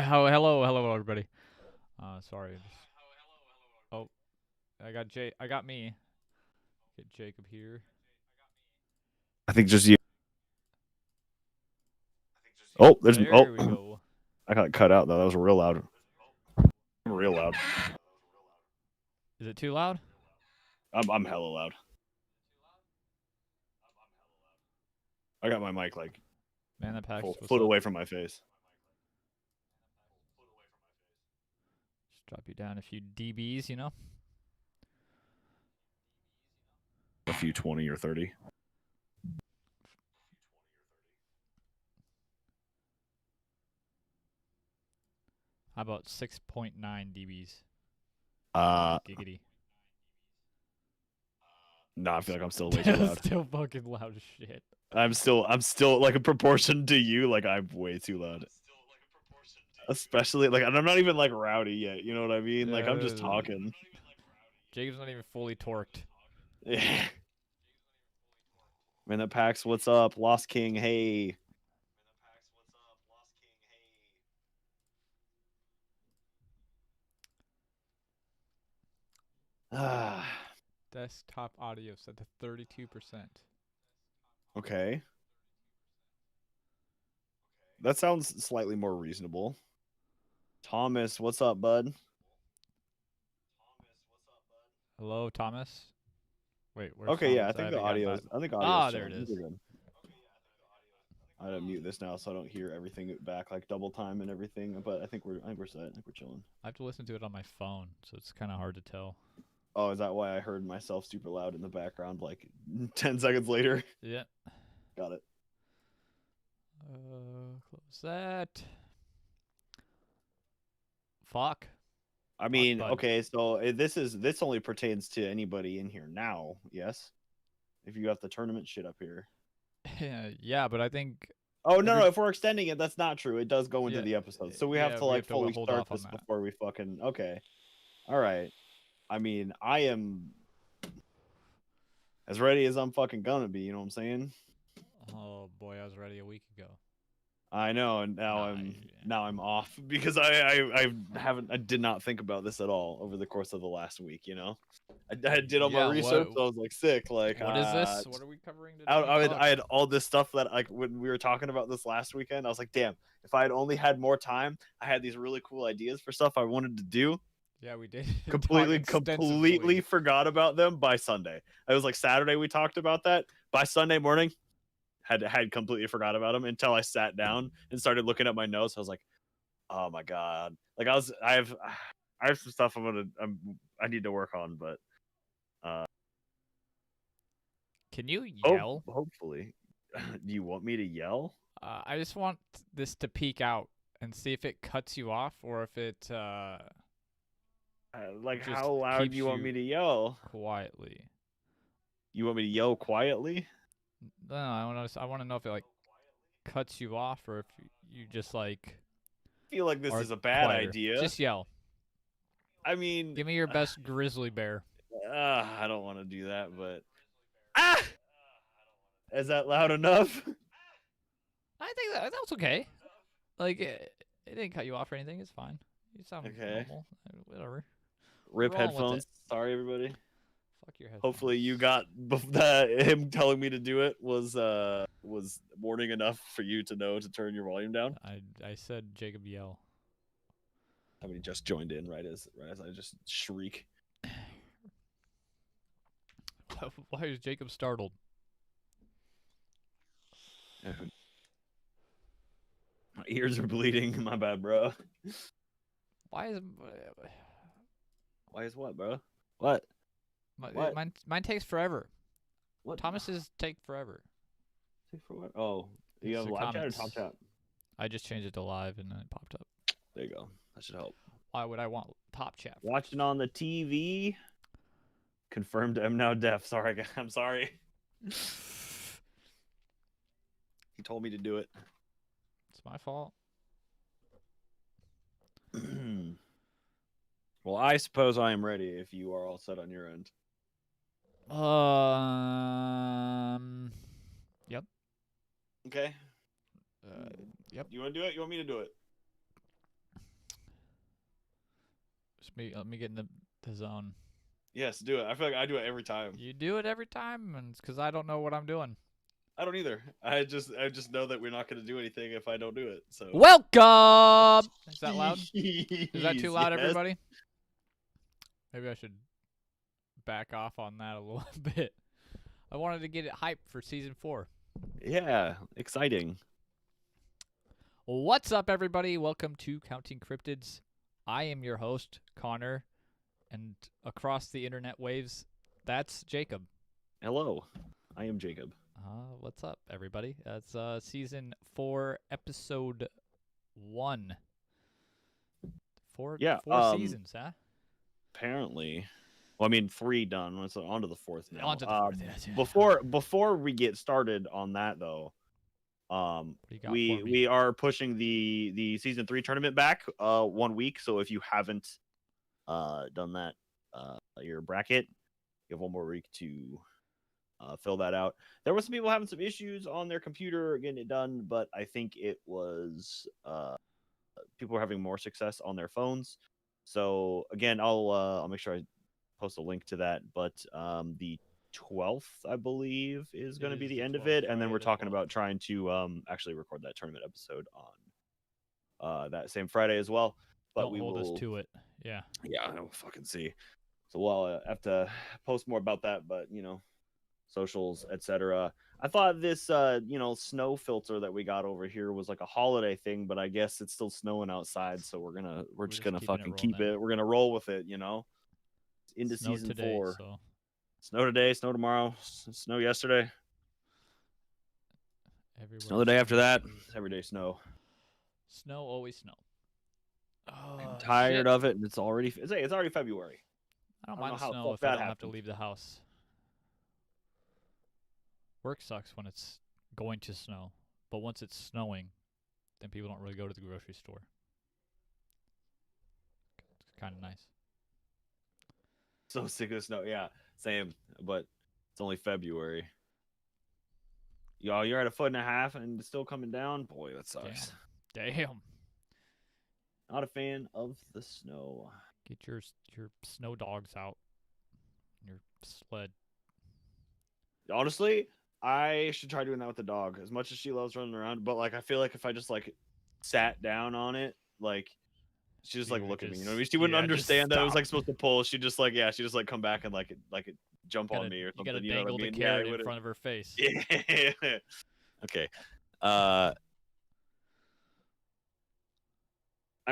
Hello, everybody. Sorry. Oh, I got me. Get Jacob here. I think just you. Oh, there's There we go. I got cut out though. That was real loud. Real loud. Is it too loud? I'm hella loud. I got my mic like Man, that packs. full What's foot up? away from my face. Just drop you down a few dBs, you know. A few 20 or 30. How about 6.9 dBs? Uh, Giggity. no, I feel like I'm still way too loud. Still fucking loud as shit. I'm still like in proportion to you. Like I'm way too loud. Especially like I'm not even like rowdy yet. You know what I mean? Like I'm just talking. Jacob's not even fully torqued. Yeah. Man, that Pax, what's up? Lost King, hey. Ah, Desktop audio set to 32%. okay. That sounds slightly more reasonable. Thomas, what's up, bud? Hello, Thomas. Wait, where's Okay, yeah, Thomas? I haven't gotten that. I think audio's Ah, there it chilling. is. We're good. I gotta mute this now so I don't hear everything back like double time and everything. But I think we're set. I think we're chilling. I have to listen to it on my phone, so it's kind of hard to tell. Oh, is that why I heard myself super loud in the background like 10 seconds later? Yeah. Got it. Close that. Fuck. I mean, bud. okay, so this only pertains to anybody in here now, yes? If you have the tournament shit up here. Yeah, but I think. Oh no, if we're extending it, that's not true. It does go into Yeah, the episode. So we yeah, have to we like have to fully hold start off on this that. before we fucking okay. All right. I mean, I am as ready as I'm fucking gonna be, you know what I'm saying? Oh boy, I was ready a week ago. I know, and now I'm off because I did not think about this at all over the course of the last week, you know. I did all my research, so I was like sick. Like, what is this? What are we covering today? I had all this stuff that like when we were talking about this last weekend, I was like, damn, if I had only had more time, I had these really cool ideas for stuff I wanted to do. Yeah, we did. Completely forgot about them by Sunday. It was like Saturday we talked about that. By Sunday morning, had completely forgot about them until I sat down and started looking at my notes. I was like, oh my god, like I have some stuff I need to work on, but can you yell? Hopefully. Do you want me to yell? I just want this to peek out and see if it cuts you off or if it like just how loud do you want me to yell? Quietly. You want me to yell quietly? No, I want to know if it like cuts you off or if you just like I feel like this is a bad idea. Just yell. I mean, give me your best grizzly bear. I don't want to do that, but is that loud enough? I think that's okay. Like it didn't cut you off or anything. It's fine. You sound normal. Whatever. Rip headphones. Sorry, everybody. Fuck your headphones. Hopefully, you got him telling me to do it was warning enough for you to know to turn your volume down. I said Jacob yell. Somebody just joined in right as I just shriek. Why is Jacob startled? My ears are bleeding. My bad, bro. Why is what, bro? What? Mine takes forever. What? Thomas's take forever. Take for what? Oh, you have live chat or top chat? I just changed it to live and then it popped up. There you go. That should help. Why would I want top chat? Watching on the TV. Confirmed I'm now deaf. Sorry, I'm sorry. He told me to do it. It's my fault. Well, I suppose I am ready if you are all set on your end. Yep. Okay. Yep. You want to do it? You want me to do it? Let me get in the zone. Yes, do it. I feel like I do it every time. You do it every time, and it's because I don't know what I'm doing. I don't either. I just know that we're not going to do anything if I don't do it. So welcome. Is that loud? Is that too loud, yes. everybody? Maybe I should back off on that a little bit. I wanted to get it hyped for season 4. Yeah, exciting. What's up, everybody? Welcome to Counting Cryptids. I am your host, Connor, and across the internet waves, that's Jacob. Hello, I am Jacob. What's up, everybody? That's season 4, episode 1. Four seasons, huh? Apparently. Well, I mean, 3 done. So on to the 4th now. On to the 4th, yes. Before we get started on that, though, we are pushing the season 3 tournament back 1 week. So if you haven't done that, your bracket, you have 1 more week to fill that out. There were some people having some issues on their computer getting it done, but I think it was people were having more success on their phones. So again, I'll make sure I post a link to that. But the 12th, I believe, is going to be the end of it, and then we're talking about trying to actually record that tournament episode on that same Friday as well. But Don't hold us to it. Yeah, we'll fucking see. So we'll have to post more about that, but socials, etc. I thought this snow filter that we got over here was like a holiday thing, but I guess it's still snowing outside, so we're just gonna fucking keep it. We're gonna roll with it, into snow season today, 4. So. Snow today, snow tomorrow, snow yesterday. Everywhere snow the day after that. Every day snow. Snow, always snow. I'm tired of it, and it's already February. I don't mind snow if I don't have to leave the house. Work sucks when it's going to snow, but once it's snowing, then people don't really go to the grocery store. It's kind of nice. So sick of snow. Yeah, same, but it's only February. Y'all, you're at 1.5 feet and it's still coming down. Boy, that sucks. Damn. Not a fan of the snow. Get your snow dogs out. Your sled. Honestly, I should try doing that with the dog. As much as she loves running around, but I feel like if I just sat down on it, she just look at me. You know what I mean? She wouldn't understand that I was supposed to pull. She just come back and jump on me or something. You gotta dangle the carrot in front of her face. Yeah. Okay. I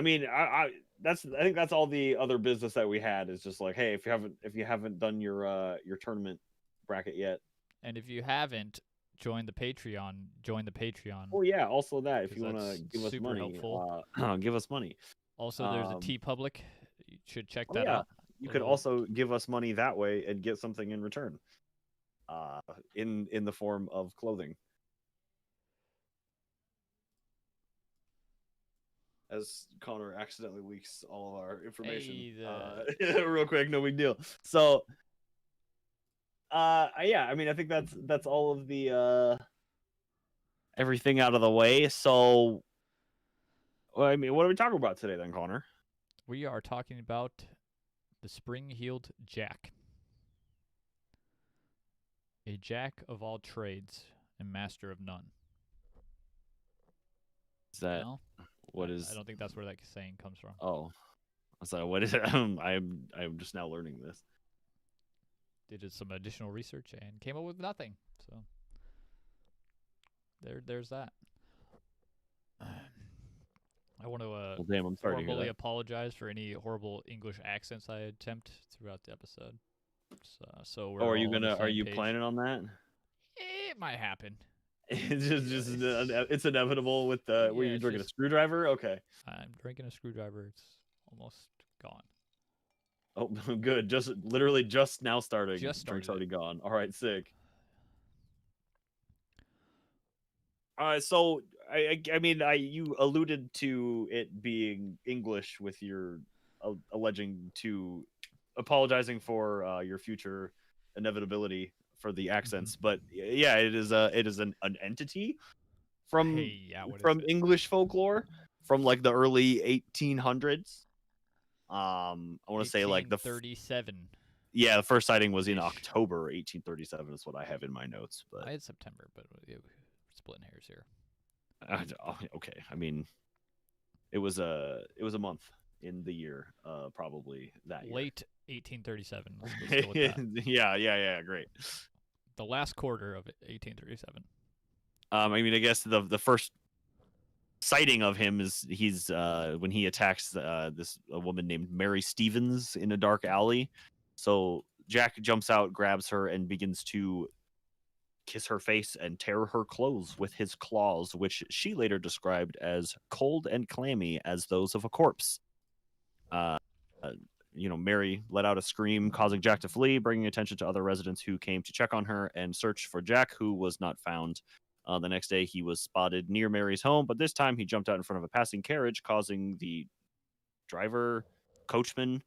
mean, I think that's all the other business that we had is just hey, if you haven't done your tournament bracket yet, and if you haven't joined the Patreon, join the Patreon. Oh yeah, also that if you want to give us money, helpful. Give us money. Also, there's a TeePublic. You should check that out. You could also give us money that way and get something in return. In the form of clothing. As Connor accidentally leaks all of our information. Real quick, no big deal. So yeah, I mean I think that's all of the everything out of the way. So I mean, what are we talking about today then, Connor? We are talking about the spring-heeled jack. A jack of all trades and master of none. Is that what is? I don't think that's where that saying comes from. Oh, so what is it? I'm just now learning this. Did some additional research and came up with nothing. So there's that. I want to I'm sorry formally apologize for any horrible English accents I attempt throughout the episode. So we're are you planning on that? It might happen. It's just it's inevitable with were you drinking a screwdriver? Okay. I'm drinking a screwdriver. It's almost gone. Oh, good. Literally just now starting. Drink's already gone. All right, sick. So I mean, you alluded to it being English with your apologizing for your future inevitability for the accents, but yeah, it is an entity from English folklore from the early 1800s. I want to say like the 1837. the first sighting was in Ish. October 1837 is what I have in my notes. But I had September, but we're splitting hairs here. okay, I mean, it was a month in the year, probably that year. Late 1837. Let's go with that. yeah, great. The last quarter of 1837. I mean, I guess the first sighting of him is he's when he attacks a woman named Mary Stevens in a dark alley. So Jack jumps out, grabs her, and begins to kiss her face and tear her clothes with his claws, which she later described as cold and clammy as those of a corpse. Uh, Mary let out a scream, causing Jack to flee, bringing attention to other residents who came to check on her and search for Jack, who was not found. The next day, he was spotted near Mary's home, but this time he jumped out in front of a passing carriage, causing the coachman,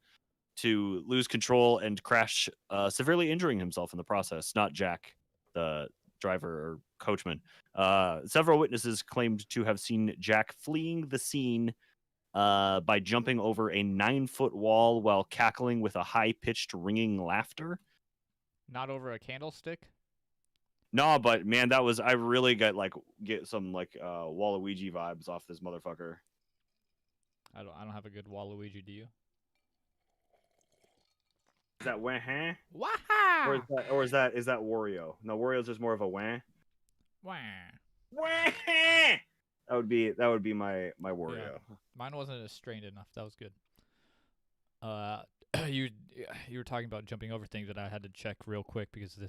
to lose control and crash, severely injuring himself in the process. Not Jack, the driver or coachman. Several witnesses claimed to have seen Jack fleeing the scene by jumping over a 9-foot wall while cackling with a high-pitched ringing laughter. Not over a candlestick? No, but man, I really get some Waluigi vibes off this motherfucker. I don't have a good Waluigi, do you? Is that wah? Waha! Or is that Wario? No, Wario's just more of a wah. Wah. Wah! That would be my Wario. Yeah. Mine wasn't strained enough. That was good. You were talking about jumping over things that I had to check real quick because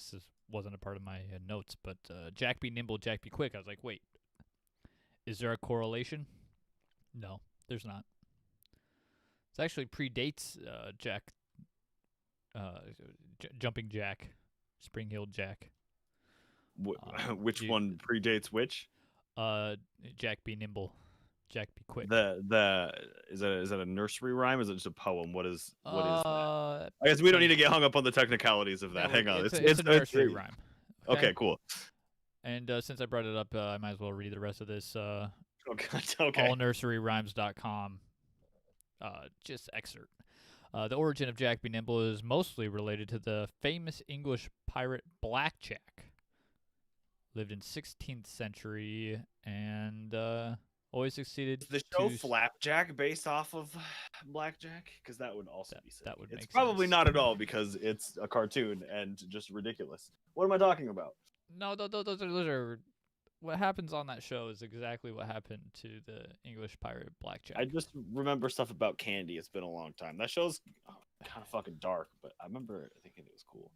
wasn't a part of my notes. But Jack be nimble, Jack be quick. I was like, wait, is there a correlation? No, there's not. It actually predates Jack, jumping Jack, spring-heeled Jack. Which one predates which? Jack be nimble, Jack be quick. Is that a nursery rhyme? Or is it just a poem? What is that? I guess we don't need to get hung up on the technicalities of that. Hang on, it's a nursery rhyme. Okay, cool. And since I brought it up, I might as well read the rest of this. Okay. allnurseryrhymes.com. Just excerpt. The origin of Jack be nimble is mostly related to the famous English pirate Blackjack. Lived in 16th century and always succeeded. Is the show Flapjack based off of Blackjack? Because that would also be sick. That would make It's probably sense. not at all because it's a cartoon and just ridiculous. What am I talking about? No, those are what happens on that show is exactly what happened to the English pirate Blackjack. I just remember stuff about candy. It's been a long time. That show's kind of fucking dark, but I remember thinking it was cool.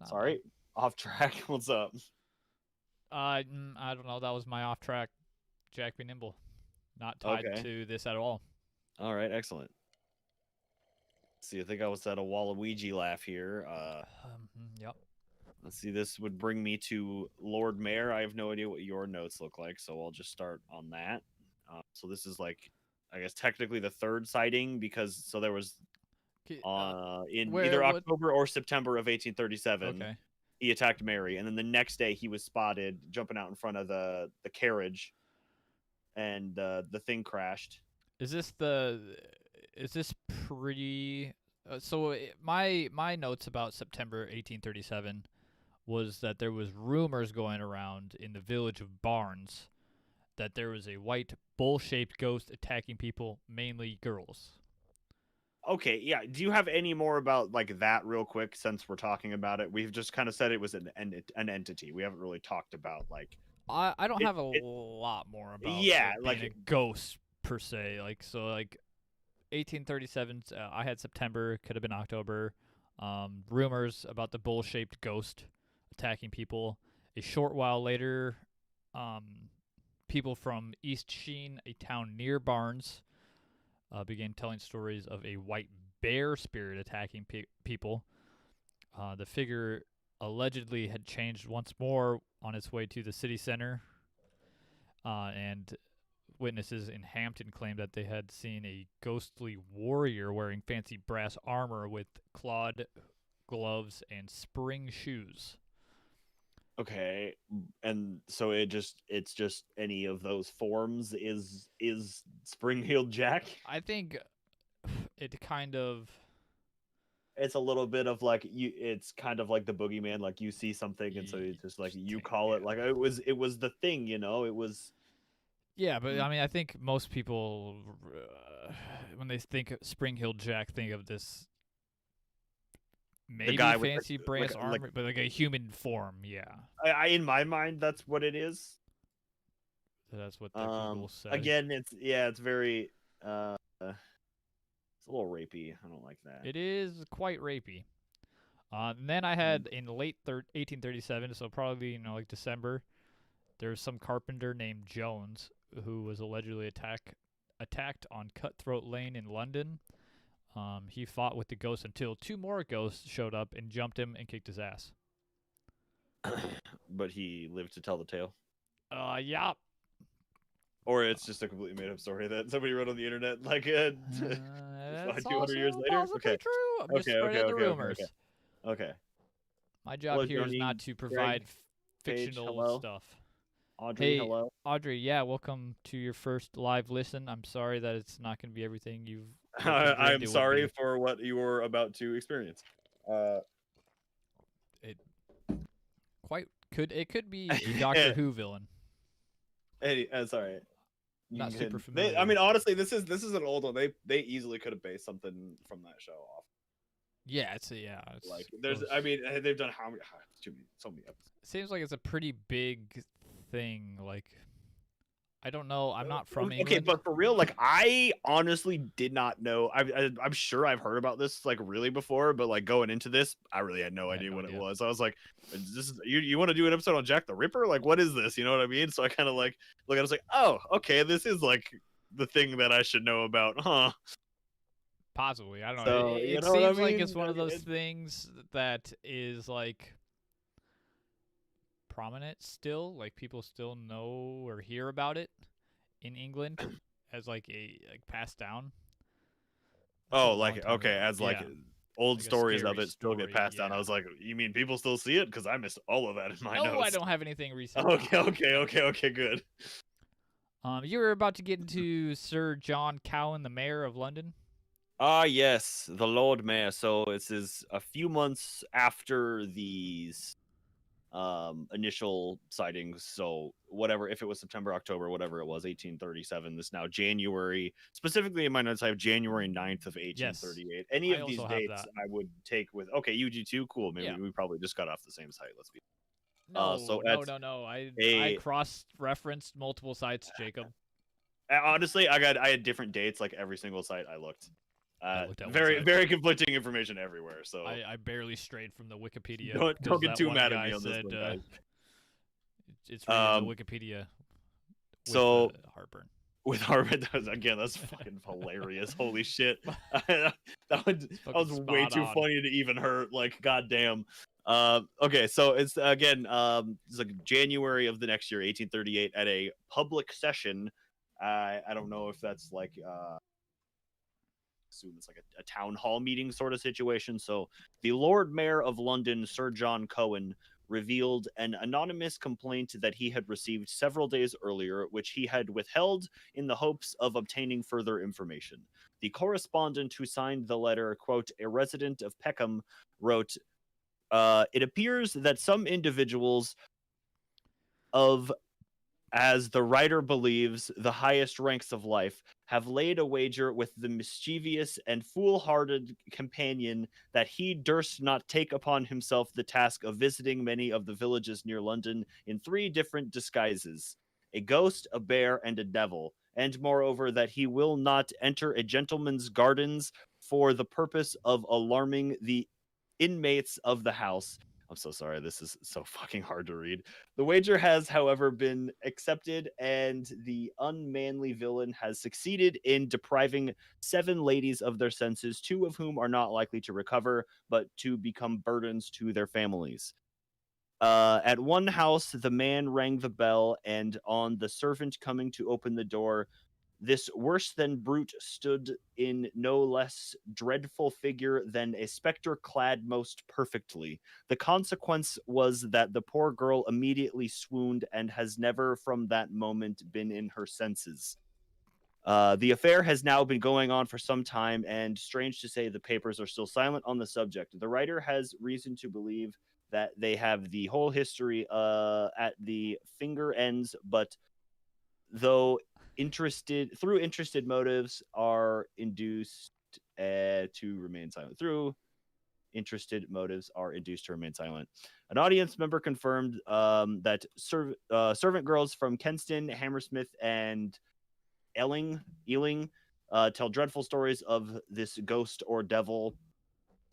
Sorry, off track. What's up? I don't know. That was my off track. Jack be nimble, not tied to this at all. All right, excellent. See, I think I was at a Waluigi laugh here. Yep. Let's see. This would bring me to Lord Mayor. I have no idea what your notes look like, so I'll just start on that. So this is I guess technically the third sighting because there was either October or September of 1837. Okay. He attacked Mary, and then the next day he was spotted jumping out in front of the carriage, and the thing crashed. Is this pretty? So my notes about September 1837 was that there was rumors going around in the village of Barnes that there was a white bull-shaped ghost attacking people, mainly girls. Okay, yeah. Do you have any more about that real quick? Since we're talking about it, we've just kind of said it was an entity. We haven't really talked about I don't have a lot more about being a ghost per se. 1837. I had September. Could have been October. Rumors about the bull-shaped ghost attacking people. A short while later, people from East Sheen, a town near Barnes, began telling stories of a white bear spirit attacking people. The figure allegedly had changed once more on its way to the city center, and witnesses in Hampton claimed that they had seen a ghostly warrior wearing fancy brass armor with clawed gloves and spring shoes. Okay, and so it's just any of those forms is spring-heeled Jack? I think it kind of It's a little bit of like it's kind of like the boogeyman, like you see something and so it's just like you call it like it was the thing, it was. Yeah, but I mean, I think most people, when they think of Spring Hill Jack, think of this The maybe guy with fancy brass armor, but like a human form. Yeah, in my mind that's what it is. so that's what the Google said. Again, it's very it's a little rapey. I don't like that. It is quite rapey. And then I had in late 1837, so probably like December. There's some carpenter named Jones who was allegedly attacked on Cutthroat Lane in London. He fought with the ghost until two more ghosts showed up and jumped him and kicked his ass. But he lived to tell the tale. Yeah. Or it's just a completely made up story that somebody wrote on the internet like 200 years later. Okay, true. I'm just spreading the rumors. Okay. My job Hello, here is Joni, not to provide Paige, fictional hello. stuff. Audrey, Hey, hello. Audrey, yeah, welcome to your first live listen. I'm sorry that it's not going to be everything you've. I'm sorry for what you were about to experience. It could be a Doctor Who villain. Hey, sorry. Not super familiar. I mean, honestly, this is an old one. They easily could have based something from that show off. Yeah, it's like there's. I mean, they've done so many episodes. It seems like it's a pretty big thing. Like, I don't know. I'm not from England. Okay, but for real, like I honestly did not know. I'm sure I've heard about this like really before, but like going into this, I really had no idea what it was. I was like, "This is you want to do an episode on Jack the Ripper? Like, what is this? You know what I mean?" So I kind of like look at it, I was like, "Oh, okay, this is like the thing that I should know about, huh?" Possibly, I don't So, know. It seems like it's one of those things that is like prominent still, like people still know or hear about it in England as like passed down. Oh, like okay, as like old stories of it still get passed down. I was like, you mean people still see it? Because I missed all of that in my notes. No, I don't have anything recent. Okay, good. You were about to get into Sir John Cowan, the mayor of London. Yes, the Lord Mayor. So this is a few months after these initial sightings. So whatever, if it was September, October, whatever it was, 1837, this now January, specifically in my notes I have January 9th of 1838. Yes. Any of these dates I would take with, okay, UG2, cool, maybe we probably just got off the same site, let's be No. I cross-referenced multiple sites, Jacob. Honestly, I had different dates like every single site I looked. Very conflicting information everywhere. So I barely strayed from the Wikipedia. Don't get too mad at me on this one, guys. It's reading the Wikipedia. So heartburn. With heartburn, that's fucking hilarious. Holy shit, that was way too funny to even hurt. Like, goddamn. Okay, so it's again, it's like January of the next year, 1838, at a public session. I don't know if that's like assume it's like a town hall meeting sort of situation. So the Lord Mayor of London, Sir John Cowan, revealed an anonymous complaint that he had received several days earlier, which he had withheld in the hopes of obtaining further information. The correspondent who signed the letter, quote, a resident of Peckham, wrote, it appears that some individuals of, as the writer believes, the highest ranks of life, have laid a wager with the mischievous and foolhardy companion that he durst not take upon himself the task of visiting many of the villages near London in 3 different disguises, a ghost, a bear, and a devil, and moreover that he will not enter a gentleman's gardens for the purpose of alarming the inmates of the house. I'm so sorry. This is so fucking hard to read. The wager has, however, been accepted, and the unmanly villain has succeeded in depriving 7 ladies of their senses, 2 of whom are not likely to recover, but to become burdens to their families. At one house, the man rang the bell, and on the servant coming to open the door, this worse than brute stood in no less dreadful figure than a spectre clad most perfectly. The consequence was that the poor girl immediately swooned and has never from that moment been in her senses. The affair has now been going on for some time, and strange to say, the papers are still silent on the subject. The writer has reason to believe that they have the whole history at the finger ends, but though interested motives are induced to remain silent. Through interested motives are induced to remain silent. An audience member confirmed that servant girls from Kenston, Hammersmith, and Ealing tell dreadful stories of this ghost or devil.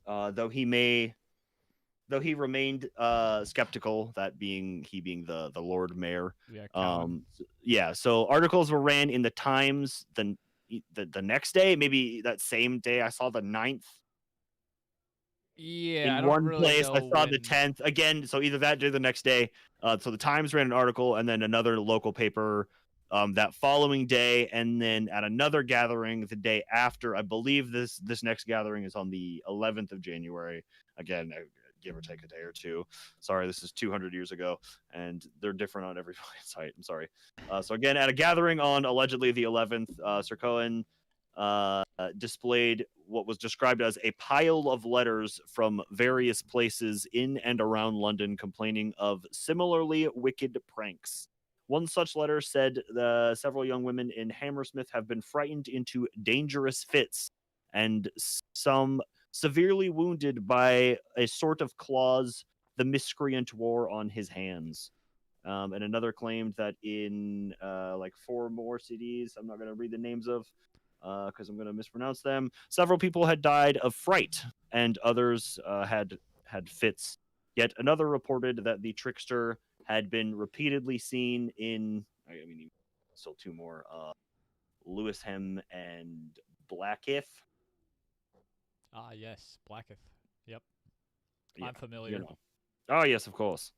Though he remained skeptical, that being the Lord Mayor. Yeah, Cowan. Yeah. So articles were ran in the Times the next day, maybe that same day. I saw the 9th. Yeah, I In don't one really place, I know saw the when. 10th again. So either that day or the next day. So the Times ran an article, and then another local paper that following day, and then at another gathering the day after. I believe this next gathering is on the 11th of January. Again, give or take a day or two. Sorry, this is 200 years ago, and they're different on every site. I'm sorry. So again, at a gathering on allegedly the 11th, Sir Cohen displayed what was described as a pile of letters from various places in and around London complaining of similarly wicked pranks. One such letter said several young women in Hammersmith have been frightened into dangerous fits, and some severely wounded by a sort of claws the miscreant wore on his hands. And another claimed that in like 4 more cities, I'm not going to read the names of because I'm going to mispronounce them. Several people had died of fright, and others had fits. Yet another reported that the trickster had been repeatedly seen in. I mean, still 2 more. Lewisham and Blackheath. Ah, yes, Blacketh. Yep, Yeah, I'm familiar. Oh yes, of course.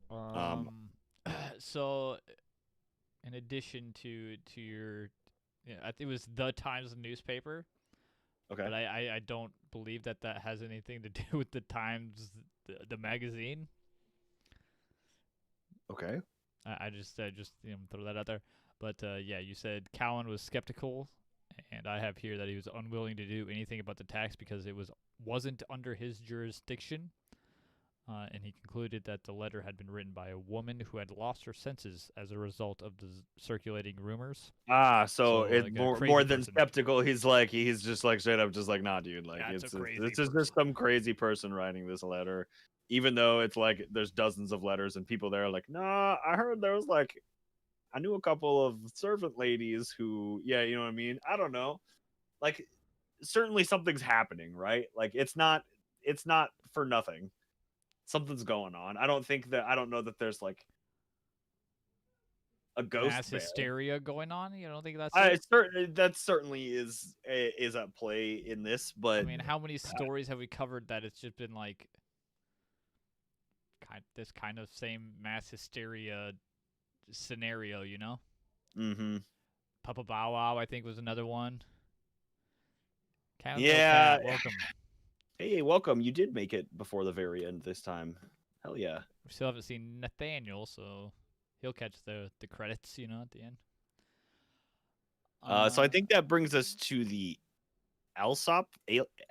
Um, Um, so in addition to your, yeah, I think it was the Times newspaper, okay. but I don't believe that has anything to do with the Times, the magazine. Okay. I just throw that out there. But yeah, you said Cowan was skeptical, and I have here that he was unwilling to do anything about the tax because it wasn't under his jurisdiction. And he concluded that the letter had been written by a woman who had lost her senses as a result of the circulating rumors. So So it's like a more crazy than person. skeptical. He's just like straight up, just like, nah, dude. Like That's a crazy this is person. just some crazy person writing this letter, even though it's like there's dozens of letters and people there are like, nah, I heard there was like, I knew a couple of servant ladies who, yeah, you know what I mean. I don't know, like certainly something's happening, right? Like it's not for nothing. Something's going on. I don't know that there's like a ghost Mass there. hysteria going on. You don't think that's I it? certainly that certainly is at play in this, I but mean, how many stories have we covered that it's just been like this kind of same mass hysteria scenario? You know, mm-hmm. Papa Bow Wow I think was another one. Cat Yeah. welcome. Hey, welcome. You did make it before the very end this time. Hell yeah. We still haven't seen Nathaniel, so he'll catch the credits, you know, at the end. So I think that brings us to the Alsop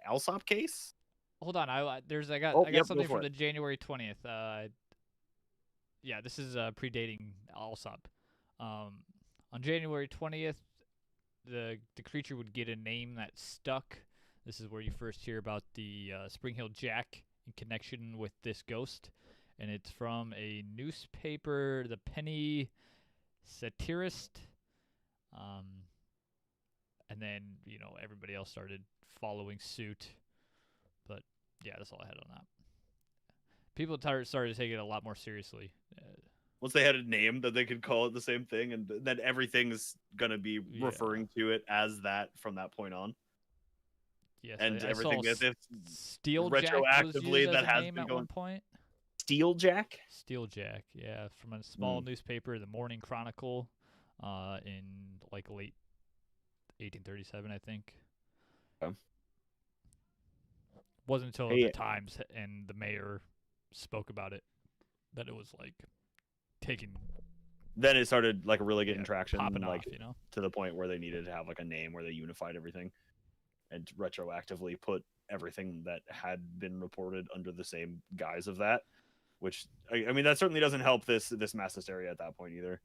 Alsop case. Hold on, I Oh, got yep, go something for from it. the January 20th. Yeah, this is predating Alsop. On January 20th, the creature would get a name that stuck. This is where you first hear about the Spring Hill Jack in connection with this ghost, and it's from a newspaper, the Penny Satirist. And then everybody else started following suit. But yeah, that's all I had on that. People started taking it a lot more seriously. Once they had a name that they could call it the same thing, and then everything's gonna be referring to it as that from that point on. Yes, And I saw everything that Steeljack was used retroactively as that a has name been at one going. point. Steeljack. Steeljack, yeah, from a small newspaper, the Morning Chronicle, in like late 1837, I think. Okay. Wasn't until the Hey, Times and the mayor spoke about it that it was like taken then it started like really getting Yeah, traction, popping like off, you know. to the point where they needed to have like a name where they unified everything and retroactively put everything that had been reported under the same guise of that. Which I mean, that certainly doesn't help this mass hysteria at that point either.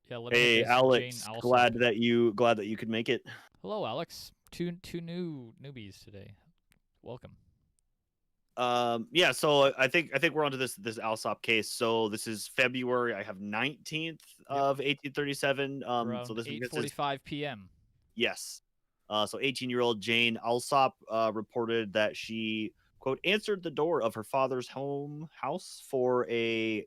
Yeah, let me Hey, guess, Jane Alex, Alsop. glad that you could make it. Hello, Alex. Two newbies today. Welcome. Yeah, so I think we're onto this Alsop case. So this is February. I have 19th Yep. of 1837. So Around this is 8:45 p.m. yes. So 18-year-old Jane Alsop reported that she quote answered the door of her father's house for a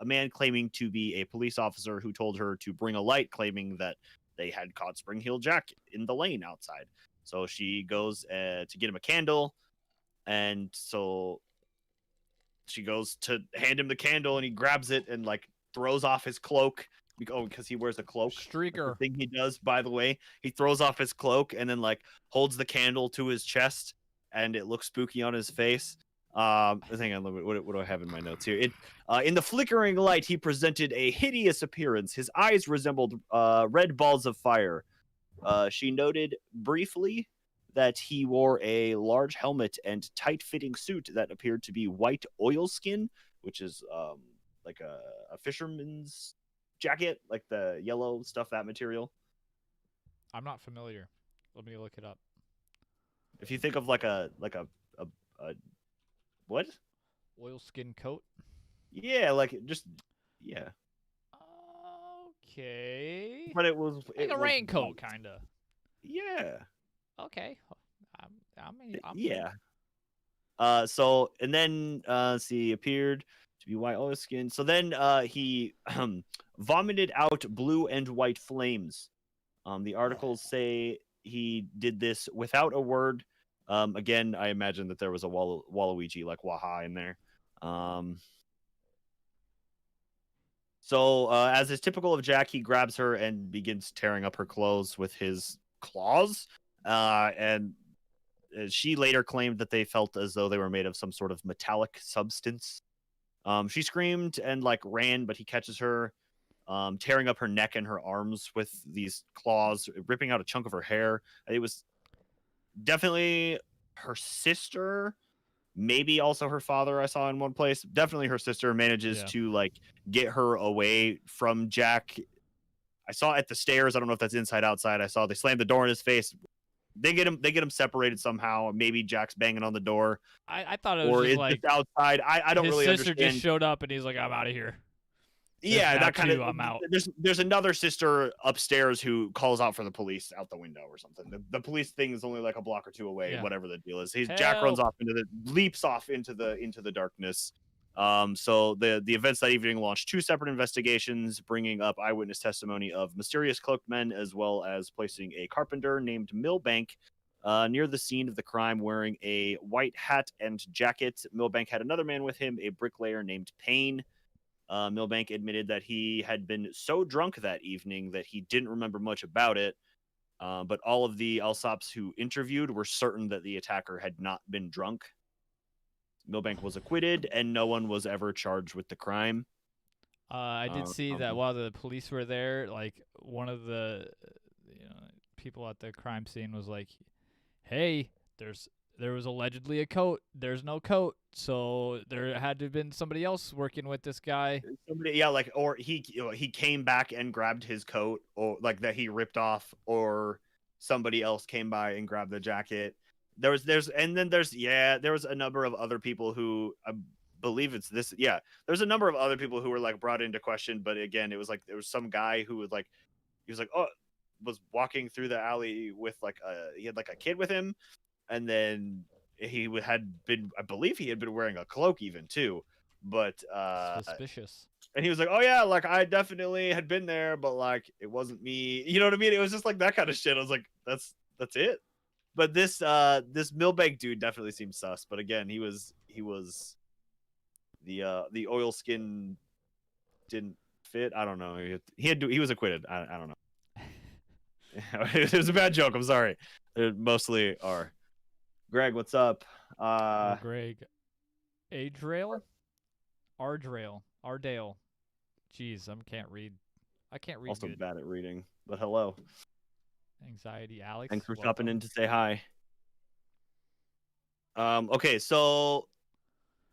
man claiming to be a police officer who told her to bring a light, claiming that they had caught Spring Heel Jack in the lane outside. So she goes to get him a candle, and so she goes to hand him the candle, and he grabs it and like throws off his cloak. Because he wears a cloak. That's the Streaker. thing he does, by the way. He throws off his cloak and then like holds the candle to his chest, and it looks spooky on his face. Hang on, what do I have in my notes here? In the flickering light, he presented a hideous appearance. His eyes resembled red balls of fire. She noted briefly that he wore a large helmet and tight-fitting suit that appeared to be white oilskin, which is like a fisherman's jacket, like the yellow stuff, that material. I'm not familiar. Let me look it up. If you think of like a what? Oilskin coat. Yeah, like just yeah. Okay. But Like it a was raincoat, white. kind of. Yeah. Okay. I'm Yeah. So and then see appeared to be white oilskin. So then he vomited out blue and white flames. The articles say he did this without a word. Again, I imagine that there was a Waluigi like Waha in there. So as is typical of Jack, he grabs her and begins tearing up her clothes with his claws. And she later claimed that they felt as though they were made of some sort of metallic substance. She screamed and like ran, but he catches her, tearing up her neck and her arms with these claws, ripping out a chunk of her hair. It was definitely her sister, maybe also her father. I saw in one place. Definitely her sister manages Yeah. to like get her away from Jack. I saw at the stairs. I don't know if that's inside outside. I saw they slammed the door in his face. They get him separated somehow. Maybe Jack's banging on the door, I thought it was or just is like just outside. I don't his really sister just understand. showed up and he's like, I'm out of here. This Yeah, now that kind of. too. I'm out. There's another sister upstairs who calls out for the police out the window or something. The police thing is only like a block or two away. Yeah. Whatever the deal is, Jack runs Help. off leaps off into the darkness. So the events that evening launched two separate investigations, bringing up eyewitness testimony of mysterious cloaked men, as well as placing a carpenter named Milbank near the scene of the crime wearing a white hat and jacket. Milbank had another man with him, a bricklayer named Payne. Milbank admitted that he had been so drunk that evening that he didn't remember much about it. But all of the Alsops who interviewed were certain that the attacker had not been drunk. Milbank was acquitted, and no one was ever charged with the crime. I did see that while the police were there, like one of the people at the crime scene was like, "Hey, there was allegedly a coat. There's no coat, so there had to have been somebody else working with this guy." Somebody, yeah, like, or he came back and grabbed his coat, or like that he ripped off, or somebody else came by and grabbed the jacket. There was a number of other people who I believe it's this. Yeah, there's a number of other people who were like brought into question, but again, it was like there was some guy who was like, he was like, oh, was walking through the alley with like he had like a kid with him, and then had been, I believe he had been wearing a cloak even too, but Suspicious. and he was like, oh yeah, like I definitely had been there, but like it wasn't me, you know what I mean? It was just like that kind of shit. I was like, that's it. But this Milbank dude definitely seems sus, but again, he was the oilskin didn't fit. I don't know. He was acquitted. I don't know. It was a bad joke. I'm sorry. They mostly are. Greg, what's up? Greg. Adrail? Ardale. Jeez, I can't read. I can't read Also good. bad at reading, but hello. Anxiety, Alex. Thanks for stopping Welcome. in to say hi. Okay, so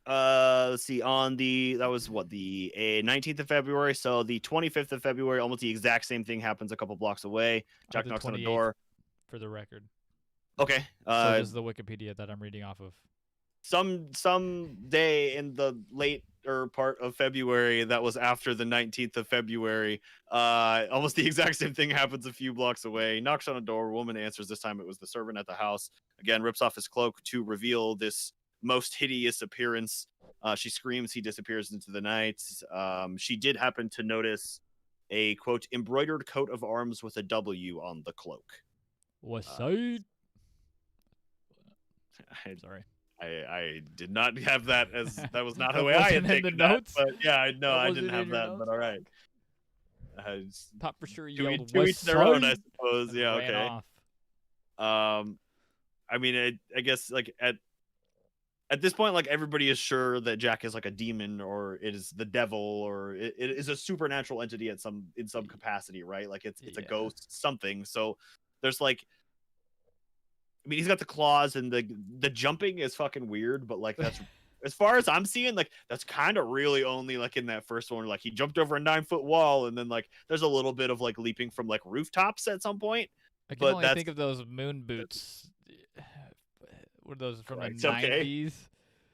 let's see. On the that was what the 19th of February. So the 25th of February, almost the exact same thing happens a couple blocks away. Jack The knocks on the 28th, door. for the record. Okay. So does the Wikipedia that I'm reading off of. Some day in the later part of February that was after the 19th of February, almost the exact same thing happens a few blocks away. Knocks on a door, woman answers. This time it was the servant at the house. Again, rips off his cloak to reveal this most hideous appearance. She screams, he disappears into the night. She did happen to notice a quote embroidered coat of arms with a W on the cloak. West Side. Sorry. I did not have that as that was not That the way I had wasn't in the taken that. notes? But yeah, no, That I wasn't didn't in have your that. notes? But all right, Thought for sure he to yelled to West each their own, I Side suppose. and Yeah, ran okay. off. I mean, I guess like at this point, like everybody is sure that Jack is like a demon or it is the devil or it is a supernatural entity in some capacity, right? Like it's a Yeah. ghost, something. So there's like, I mean, he's got the claws and the jumping is fucking weird, but like that's as far as I'm seeing, like that's kind of really only like in that first one, like he jumped over a 9-foot wall, and then like there's a little bit of like leaping from like rooftops at some point. I can But only that's think of those moon boots. What are those from the it's okay. 90s?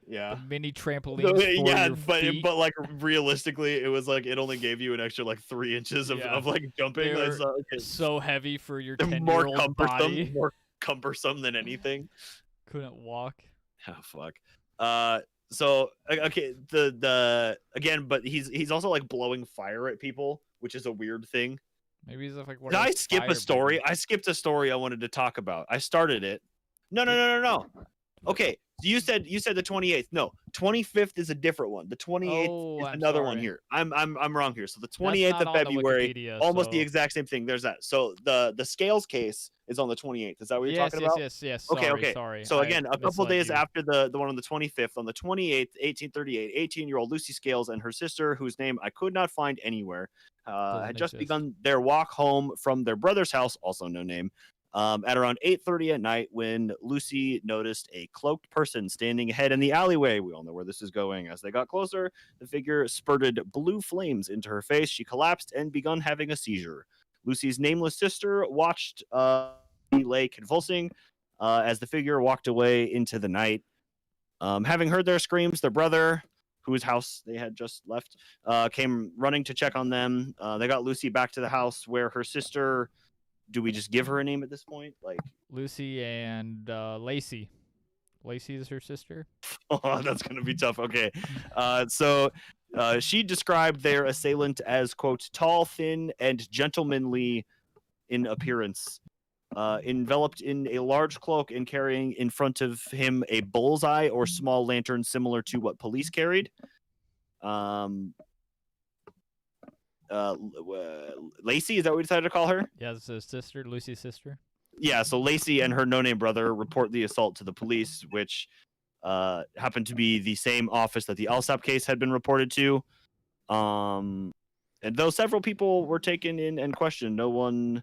Yeah. The mini trampolines for Yeah, your feet. but like realistically, it was like it only gave you an extra like 3 inches Yeah. of like jumping. They're It's okay. so heavy for your They're more 10-year-old body. cumbersome than anything. Couldn't walk. Oh fuck. So okay, the again, but he's also like blowing fire at people, which is a weird thing. Maybe he's like one Did of I those skip a fire story? breathers. I skipped a story I wanted to talk about. I started it. No. Okay, so you said the 28th. No, 25th is a different one. The 28th Oh, is I'm another one sorry. here. I'm wrong here. So the That's 28th not of on the February, Wikipedia, almost the so exact same thing. There's that. So the scales case is on the 28th. Is that what you're yes, talking yes, about? yes, yes. Okay. Sorry. So I again, a couple misled days you. after the one on the 25th, on the 28th, 1838, 18-year-old Lucy Scales and her sister, whose name I could not find anywhere, Doesn't had just exist. begun their walk home from their brother's house, also no name, at around 8:30 at night, when Lucy noticed a cloaked person standing ahead in the alleyway. We all know where this is going. As they got closer, the figure spurted blue flames into her face. She collapsed and begun having a seizure. Lucy's nameless sister watched lay convulsing as the figure walked away into the night. Having heard their screams, their brother, whose house they had just left, came running to check on them. They got Lucy back to the house where her sister. Do we just give her a name at this point? Like Lucy and Lacey. Lacey is her sister. oh, that's gonna be tough. Okay, so she described their assailant as quote tall, thin, and gentlemanly in appearance, enveloped in a large cloak and carrying in front of him a bullseye or small lantern similar to what police carried. Lacey, is that what we decided to call her? Yeah, it's his sister, Lucy's sister. Yeah, so Lacey and her no-name brother report the assault to the police, which happened to be the same office that the Alsop case had been reported to. And though several people were taken in and questioned, none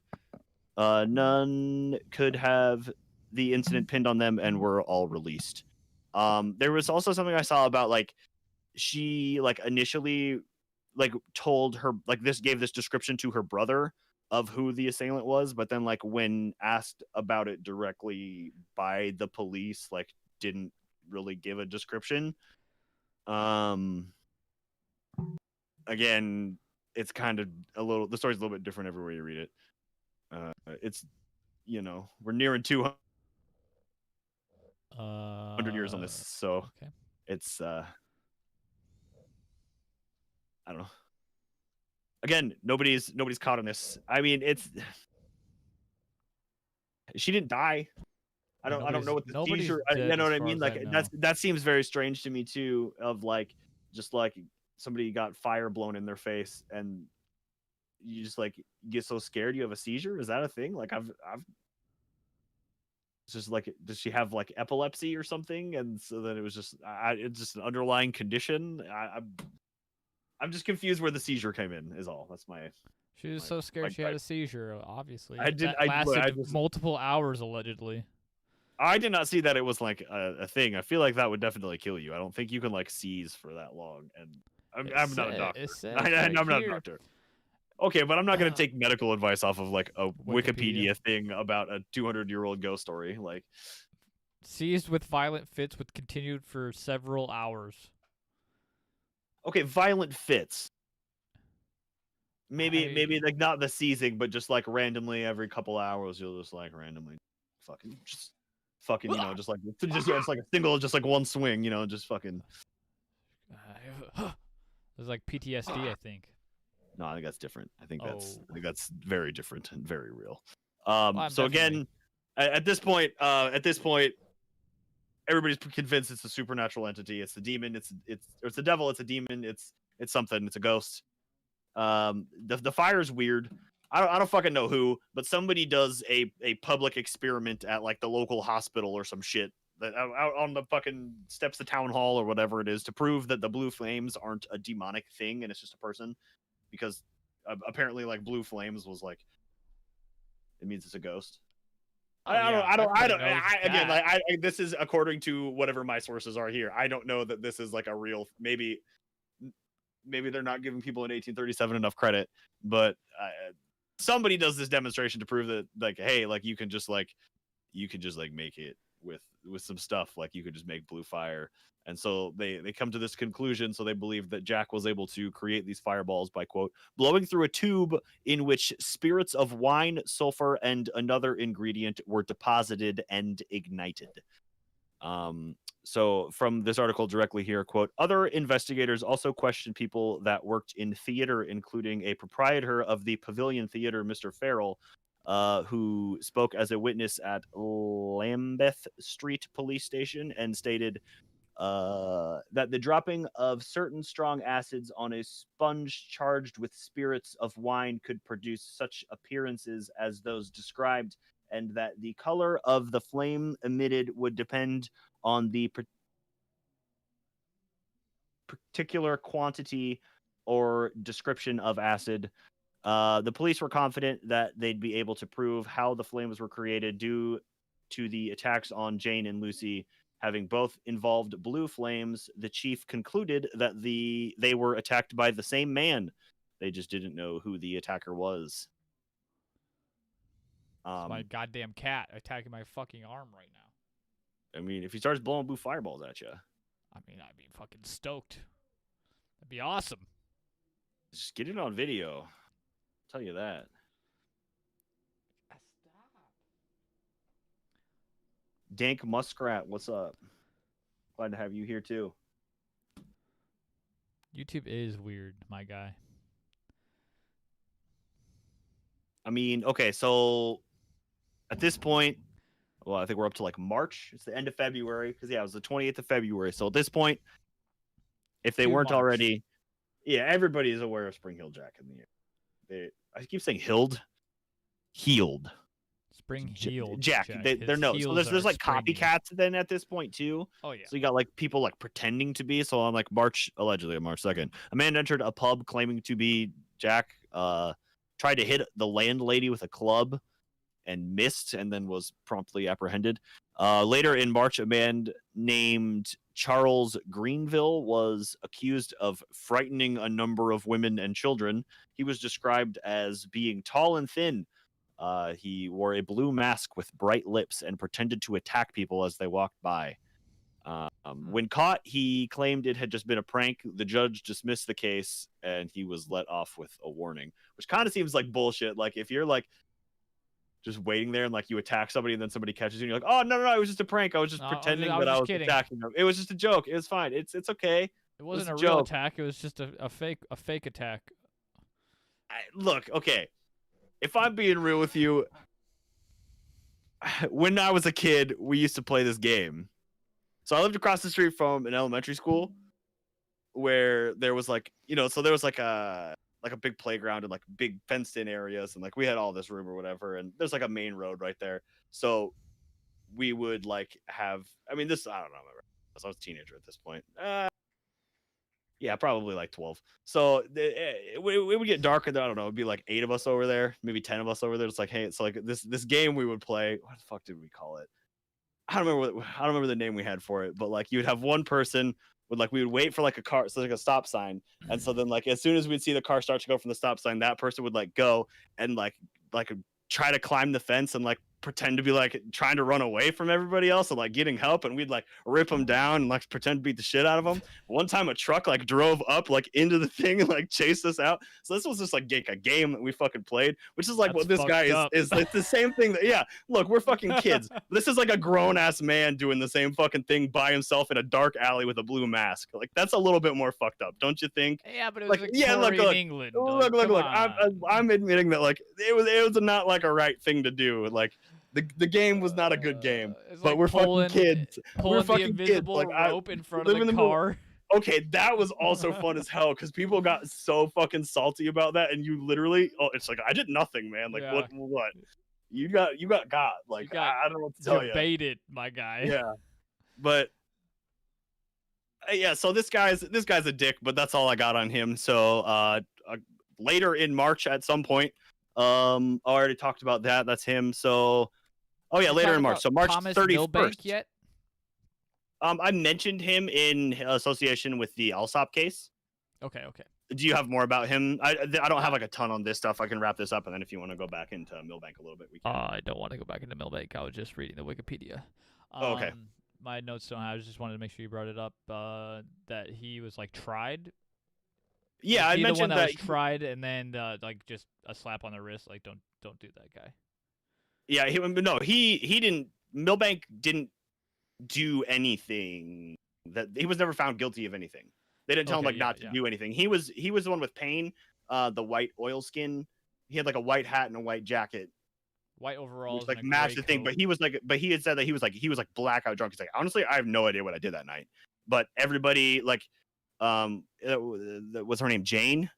could have the incident pinned on them and were all released. There was also something I saw about like she like initially like told her like this gave this description to her brother of who the assailant was, but then like when asked about it directly by the police, like didn't really give a description. Again, it's kind of the story's a little bit different everywhere you read it. It's we're nearing 200 years on this, so okay. It's I don't know. Again, nobody's caught on this. I mean, she didn't die. I don't know what the seizure. You know what I mean? Like that seems very strange to me too. Of like, just like somebody got fire blown in their face, and you just like get so scared you have a seizure. Is that a thing? Like I've. It's just like, does she have like epilepsy or something? And so then it was just, it's just an underlying condition. I'm just confused where the seizure came in. Is all. That's my. She was so scared she had a seizure. Obviously, I did. that lasted just, multiple hours allegedly. I did not see that it was like a thing. I feel like that would definitely kill you. I don't think you can like seize for that long. And I'm not a doctor. I'm not a doctor. Okay, but I'm not gonna take medical advice off of like a Wikipedia thing about a 200-year-old ghost story. Like, seized with violent fits, with continued for several hours. Okay, violent fits. Maybe like not the seizing, but just like randomly every couple hours, you'll just like randomly fucking you know, just like it's like a single, just like one swing, you know, just fucking. It's like PTSD, I think. No, I think that's different. I think that's very different and very real. Well, so again, at this point, everybody's convinced it's a supernatural entity. It's the demon. It's the devil. It's a demon. It's something. It's a ghost. The fire's weird. I don't fucking know who, but somebody does a public experiment at like the local hospital or some shit out on the fucking steps of town hall or whatever it is to prove that the blue flames aren't a demonic thing and it's just a person, because apparently like blue flames was like it means it's a ghost. Again, this is according to whatever my sources are here. I don't know that this is like a real. Maybe they're not giving people in 1837 enough credit, but somebody does this demonstration to prove that, like, hey, like you can just make it with some stuff. Like you could just make blue fire. And so they come to this conclusion. So they believe that Jack was able to create these fireballs by, quote, blowing through a tube in which spirits of wine, sulfur, and another ingredient were deposited and ignited. So from this article directly here, quote, other investigators also questioned people that worked in theater, including a proprietor of the Pavilion Theater, Mr. Farrell, who spoke as a witness at Lambeth Street Police Station and stated that the dropping of certain strong acids on a sponge charged with spirits of wine could produce such appearances as those described, and that the color of the flame emitted would depend on the particular quantity or description of acid. The police were confident that they'd be able to prove how the flames were created due to the attacks on Jane and Lucy having both involved blue flames. The chief concluded that they were attacked by the same man. They just didn't know who the attacker was. It's my goddamn cat attacking my fucking arm right now. I mean, if he starts blowing blue fireballs at you, I'd be fucking stoked. That'd be awesome. Just get it on video. I'll tell you that. Stop. Dank Muskrat, what's up? Glad to have you here too. YouTube is weird, my guy. I mean, okay, so at this point, well, I think we're up to like March. It's the end of February because it was the 28th of February. So at this point, if they weren't already, yeah, everybody is aware of Spring Hill Jack in the year. I keep saying healed. Spring Heeled Jack. They're no. So there's like copycats then at this point too. Oh yeah. So you got like people like pretending to be. So on like allegedly on March 2nd, a man entered a pub claiming to be Jack. Tried to hit the landlady with a club and missed, and then was promptly apprehended. Later in March, a man named Charles Greenville was accused of frightening a number of women and children. He was described as being tall and thin. He wore a blue mask with bright lips and pretended to attack people as they walked by. When caught, he claimed it had just been a prank. The judge dismissed the case, and he was let off with a warning, which kind of seems like bullshit. Like, if you're, like, just waiting there and, like, you attack somebody and then somebody catches you and you're like, oh, no, it was just a prank. I was just pretending that I was attacking them. It was just a joke. It was fine. It's okay. It wasn't a real attack. It was just a fake attack. Look, okay. If I'm being real with you, when I was a kid, we used to play this game. So I lived across the street from an elementary school where there was like, you know, so there was like a big playground and like big fenced in areas. And like we had all this room or whatever. And there's like a main road right there. So we would like have, I mean, I don't know. I was a teenager at this point. Yeah, probably like 12. So it would get darker. I don't know. It'd be like 8 of us over there, maybe 10 of us over there. It's like, hey, it's like this game we would play. What the fuck did we call it? I don't remember. I don't remember the name we had for it. But like, you'd have one person would like we would wait for like a car, so like a stop sign, and so then like as soon as we'd see the car start to go from the stop sign, that person would like go and like try to climb the fence and like pretend to be like trying to run away from everybody else and like getting help, and we'd like rip them down and like pretend to beat the shit out of them. One time a truck like drove up like into the thing and like chased us out. So this was just like a game that we fucking played, which is like That's what this guy fucked is up. it's the same thing that, yeah, look, we're fucking kids. This is like a grown ass man doing the same fucking thing by himself in a dark alley with a blue mask. Like that's a little bit more fucked up, don't you think? Yeah, but it was Like, yeah, Victorian England. look, Like, come look. on. I'm admitting that like it was not like a right thing to do. Like the game was not a good game, It's but like we're fucking kids. We're pulling the fucking kids. invisible Like rope in front live of in the the middle. car. Okay, that was also fun as hell because people got so fucking salty about that, and you literally, oh, it's like I did nothing, man. Like Yeah. what? You got like got I don't know what to tell you. Baited, my guy. Yeah, but yeah. So this guy's a dick, but that's all I got on him. So later in March at some point, I already talked about that. That's him. So oh yeah, later in March. So March Thomas 31st. Milbank yet? I mentioned him in association with the Alsop case. Okay, okay. Do you have more about him? I don't have like a ton on this stuff. I can wrap this up, and then if you want to go back into Milbank a little bit, we can. I don't want to go back into Milbank. I was just reading the Wikipedia. Oh, okay. My notes don't have. I just wanted to make sure you brought it up. That he was like tried. Yeah, Was I he the one mentioned that that. was tried, and then like just a slap on the wrist. Like don't do that guy. Yeah, he didn't. Milbank didn't do anything. That he was never found guilty of anything. They didn't tell him like not to do anything. He was the one with Payne, the white oilskin. He had like a white hat and a white jacket. White overalls, which, like matched the thing, but he had said that he was like blackout drunk. He's like, honestly, I have no idea what I did that night. But everybody like, what's her name, Jane?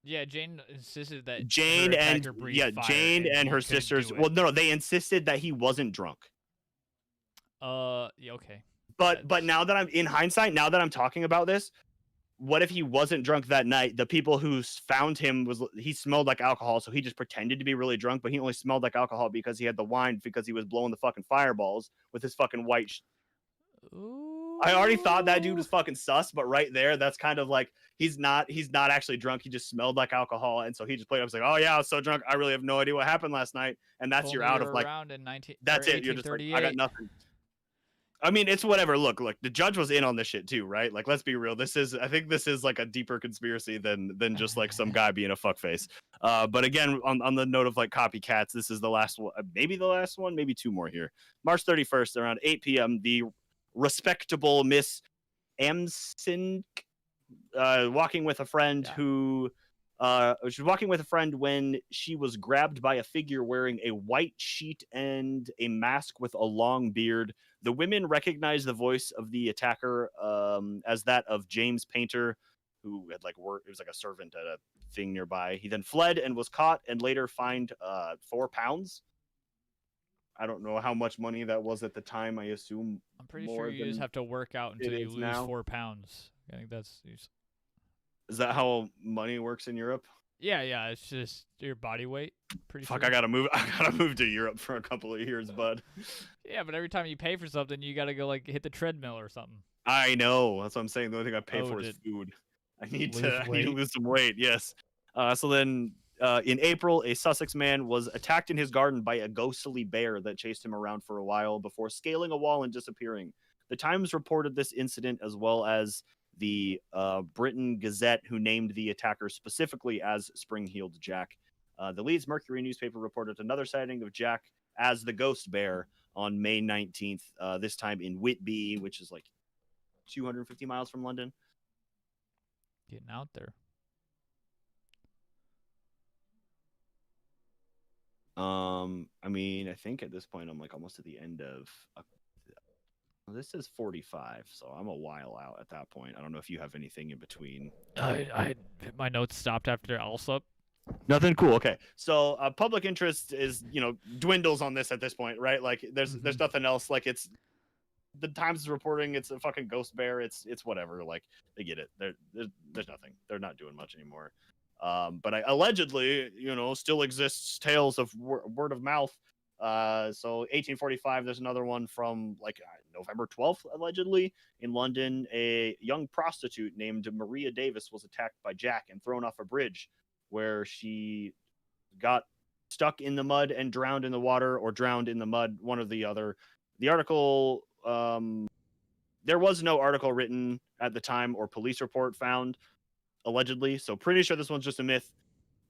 Yeah, Jane insisted that Jane and her sisters. Well, no, they insisted that he wasn't drunk. Yeah, okay. But now that I'm in hindsight, now that I'm talking about this, what if he wasn't drunk that night? The people who found him he smelled like alcohol, so he just pretended to be really drunk, but he only smelled like alcohol because he had the wine, because he was blowing the fucking fireballs with his fucking white. I already thought that dude was fucking sus, but right there, that's kind of like he's not actually drunk. He just smelled like alcohol, and so he just played up. He's like, oh yeah, I was so drunk, I really have no idea what happened last night, and that's you're out of like. That's it. You're just like, I got nothing. I mean, it's whatever. Look, the judge was in on this shit too, right? Like, let's be real. I think this is like a deeper conspiracy than just like some guy being a fuckface. But again, on the note of like copycats, this is the last one, maybe the last one, maybe two more here. March 31st, around 8 p.m., the respectable Miss Amsink, walking with a friend who. She was walking with a friend when she was grabbed by a figure wearing a white sheet and a mask with a long beard. The women recognized the voice of the attacker as that of James Painter, who had like worked. It was like a servant at a thing nearby. He then fled and was caught and later fined £4. I don't know how much money that was at the time. I assume I'm pretty sure you just have to work out until you lose 4 pounds. I think that's. Is that how money works in Europe? Yeah, it's just your body weight. Pretty Fuck, sure. I gotta move to Europe for a couple of years, bud. Yeah, but every time you pay for something, you gotta go like hit the treadmill or something. I know. That's what I'm saying. The only thing I pay for is food. I need to lose some weight. Yes. So then, in April, a Sussex man was attacked in his garden by a ghostly bear that chased him around for a while before scaling a wall and disappearing. The Times reported this incident, as well as the Britain Gazette, who named the attacker specifically as Spring-Heeled Jack. The Leeds Mercury newspaper reported another sighting of Jack as the ghost bear on May 19th, this time in Whitby, which is like 250 miles from London. Getting out there. I mean, I think at this point I'm like almost at the end of. This is 45, so I'm a while out at that point. I don't know if you have anything in between. My notes stopped after Alsop. Nothing cool. Okay, so public interest is dwindles on this at this point, right? Like there's nothing else. Like it's the Times is reporting it's a fucking ghost bear. It's whatever. Like they get it. There's nothing. They're not doing much anymore. But allegedly, still exists tales of word of mouth. So 1845, there's another one from November 12th, allegedly in London. A young prostitute named Maria Davis was attacked by Jack and thrown off a bridge, where she got stuck in the mud and drowned in the water, or drowned in the mud, one or the other. The article, there was no article written at the time or police report found, allegedly. So pretty sure this one's just a myth.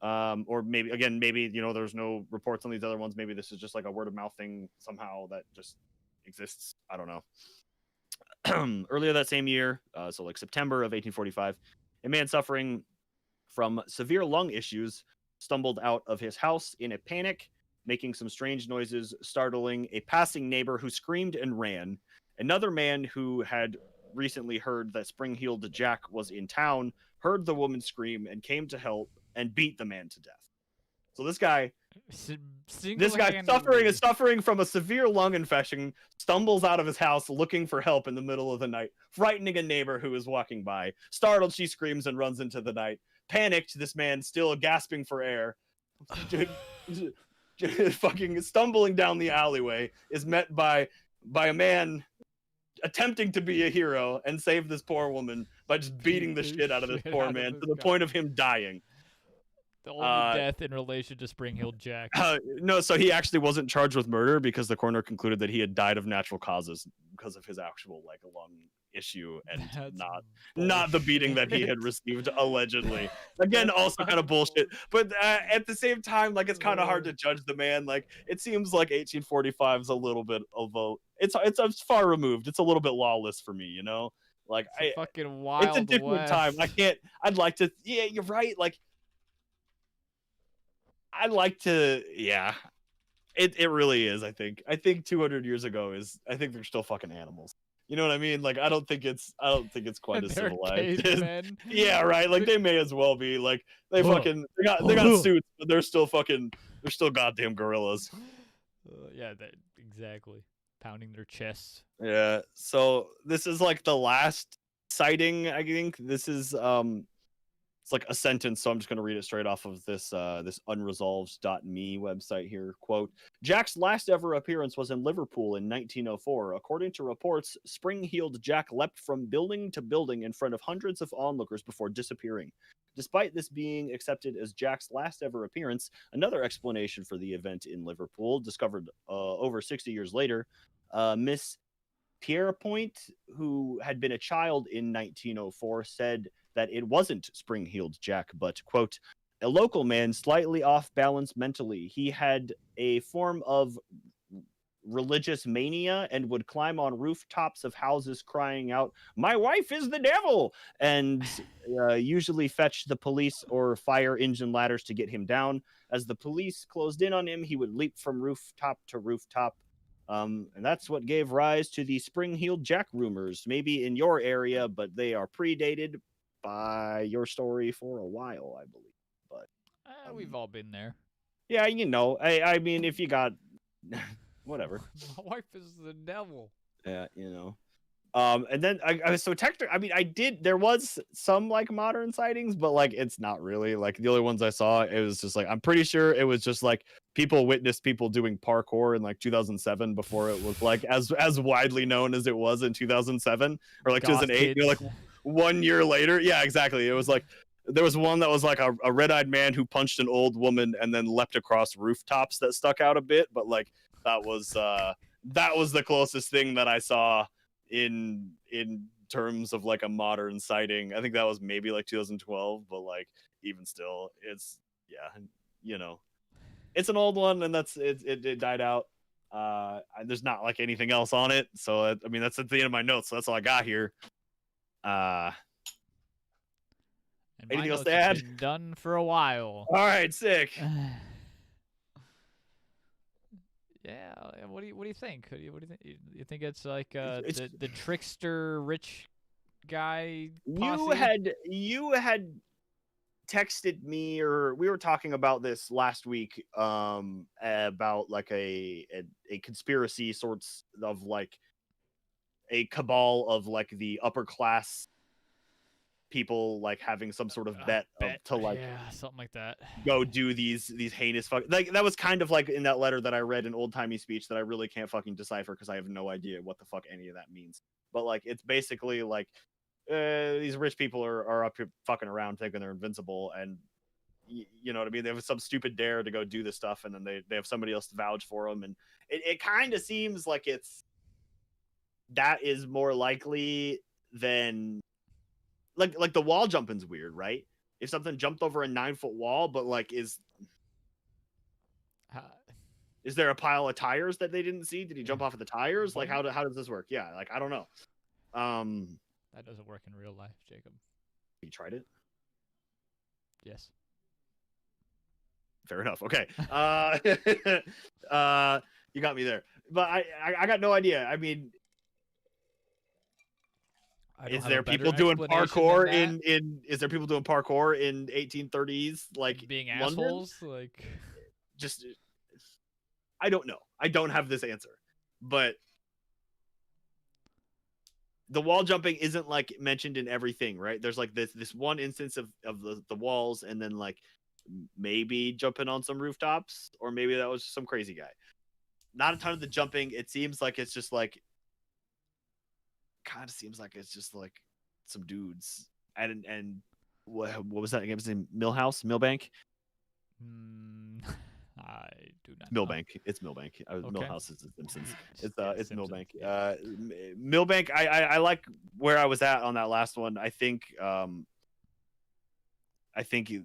Or maybe there's no reports on these other ones. Maybe this is just like a word of mouth thing somehow that just exists. I don't know. Earlier that same year, so like September of 1845, a man suffering from severe lung issues stumbled out of his house in a panic, making some strange noises, startling a passing neighbor who screamed and ran. Another man who had recently heard that Spring-Heeled Jack was in town heard the woman scream and came to help and beat the man to death. So this guy suffering from a severe lung infection, stumbles out of his house looking for help in the middle of the night, frightening a neighbor who is walking by. Startled, she screams and runs into the night. Panicked, this man, still gasping for air, fucking stumbling down the alleyway, is met by a man attempting to be a hero and save this poor woman by just beating the shit out of this poor man to the point of him dying. The only death in relation to Spring-Heeled Jack. No, so he actually wasn't charged with murder because the coroner concluded that he had died of natural causes because of his actual lung issue and not the beating that he had received allegedly. Again, also kind of bullshit. But at the same time, it's kind of hard to judge the man. It seems like 1845 is a little bit of it's far removed. It's a little bit lawless for me, It's fucking wild. It's a different time. I'd like to. Yeah, you're right. I'd like to, yeah. It really is, I think. I think 200 years ago I think they're still fucking animals. You know what I mean? I don't think it's quite as civilized. Yeah, right. They may as well be. They got suits, but they're still goddamn gorillas. Yeah, exactly. Pounding their chests. Yeah. So this is the last sighting, I think. This is it's a sentence, so I'm just going to read it straight off of this unresolved.me website here. Quote, Jack's last ever appearance was in Liverpool in 1904. According to reports, Spring-Heeled Jack leapt from building to building in front of hundreds of onlookers before disappearing. Despite this being accepted as Jack's last ever appearance, another explanation for the event in Liverpool, discovered over 60 years later, Miss Pierrepoint, who had been a child in 1904, said that it wasn't Spring-Heeled Jack, but, quote, a local man slightly off balance mentally. He had a form of religious mania and would climb on rooftops of houses crying out, "My wife is the devil!" and usually fetch the police or fire engine ladders to get him down. As the police closed in on him, he would leap from rooftop to rooftop. And that's what gave rise to the Spring-Heeled Jack rumors, maybe in your area, but they are predated by your story for a while, I believe. But we've all been there. Yeah, I mean, if you got whatever. My wife is the devil. Yeah, and then so technically, there was some modern sightings, but it's not really the only ones I saw. It was just I'm pretty sure it was just people witnessed people doing parkour in 2007 before it was as widely known as it was in 2007 or 2008. 1 year later. Yeah, exactly. It was there was one that was a red-eyed man who punched an old woman and then leapt across rooftops that stuck out a bit, but that was the closest thing that I saw in terms of a modern sighting. I think that was maybe 2012, but even still, it's it's an old one, and it died out. There's not anything else on it, so that's at the end of my notes, so that's all I got here. Anything else to add? Been done for a while. All right, sick. Yeah, what do you think? What do you think? You think it's the trickster rich guy posse? You had texted me, or we were talking about this last week, about a conspiracy sorts of a cabal of like the upper class people like having some sort of bet to like something like that. go do these heinous like that was kind of like in that letter that I read in old timey speech that I really can't fucking decipher because I have no idea what the fuck any of that means. But like it's basically like these rich people are up here fucking around thinking they're invincible, and you know what I mean? They have some stupid dare to go do this stuff, and then they have somebody else to vouch for them, and it kind of seems like that is more likely than like the wall jumping's weird, right? If something jumped over a 9-foot wall, but like is there a pile of tires that they didn't see? Did he jump off of the tires? Like how does this work? Yeah, like I don't know. That doesn't work in real life, Jacob. You tried it? Yes. Fair enough. Okay. You got me there. But I got no idea. I mean, is there people doing parkour in is there people doing parkour in 1830s like being London? assholes? Like just I don't know. I don't have this answer. But the wall jumping isn't like mentioned in everything, right? There's like this one instance of the walls, and then like maybe jumping on some rooftops, or maybe that was just some crazy guy. Not a ton of the jumping. It seems like it's just like kind of seems like it's just like some dudes and what was that again? Was it Millbank? I do not. Millbank. It's Millbank. Okay. Millhouse is the Simpsons. It's Simpsons. Millbank. Millbank. I like where I was at on that last one. I think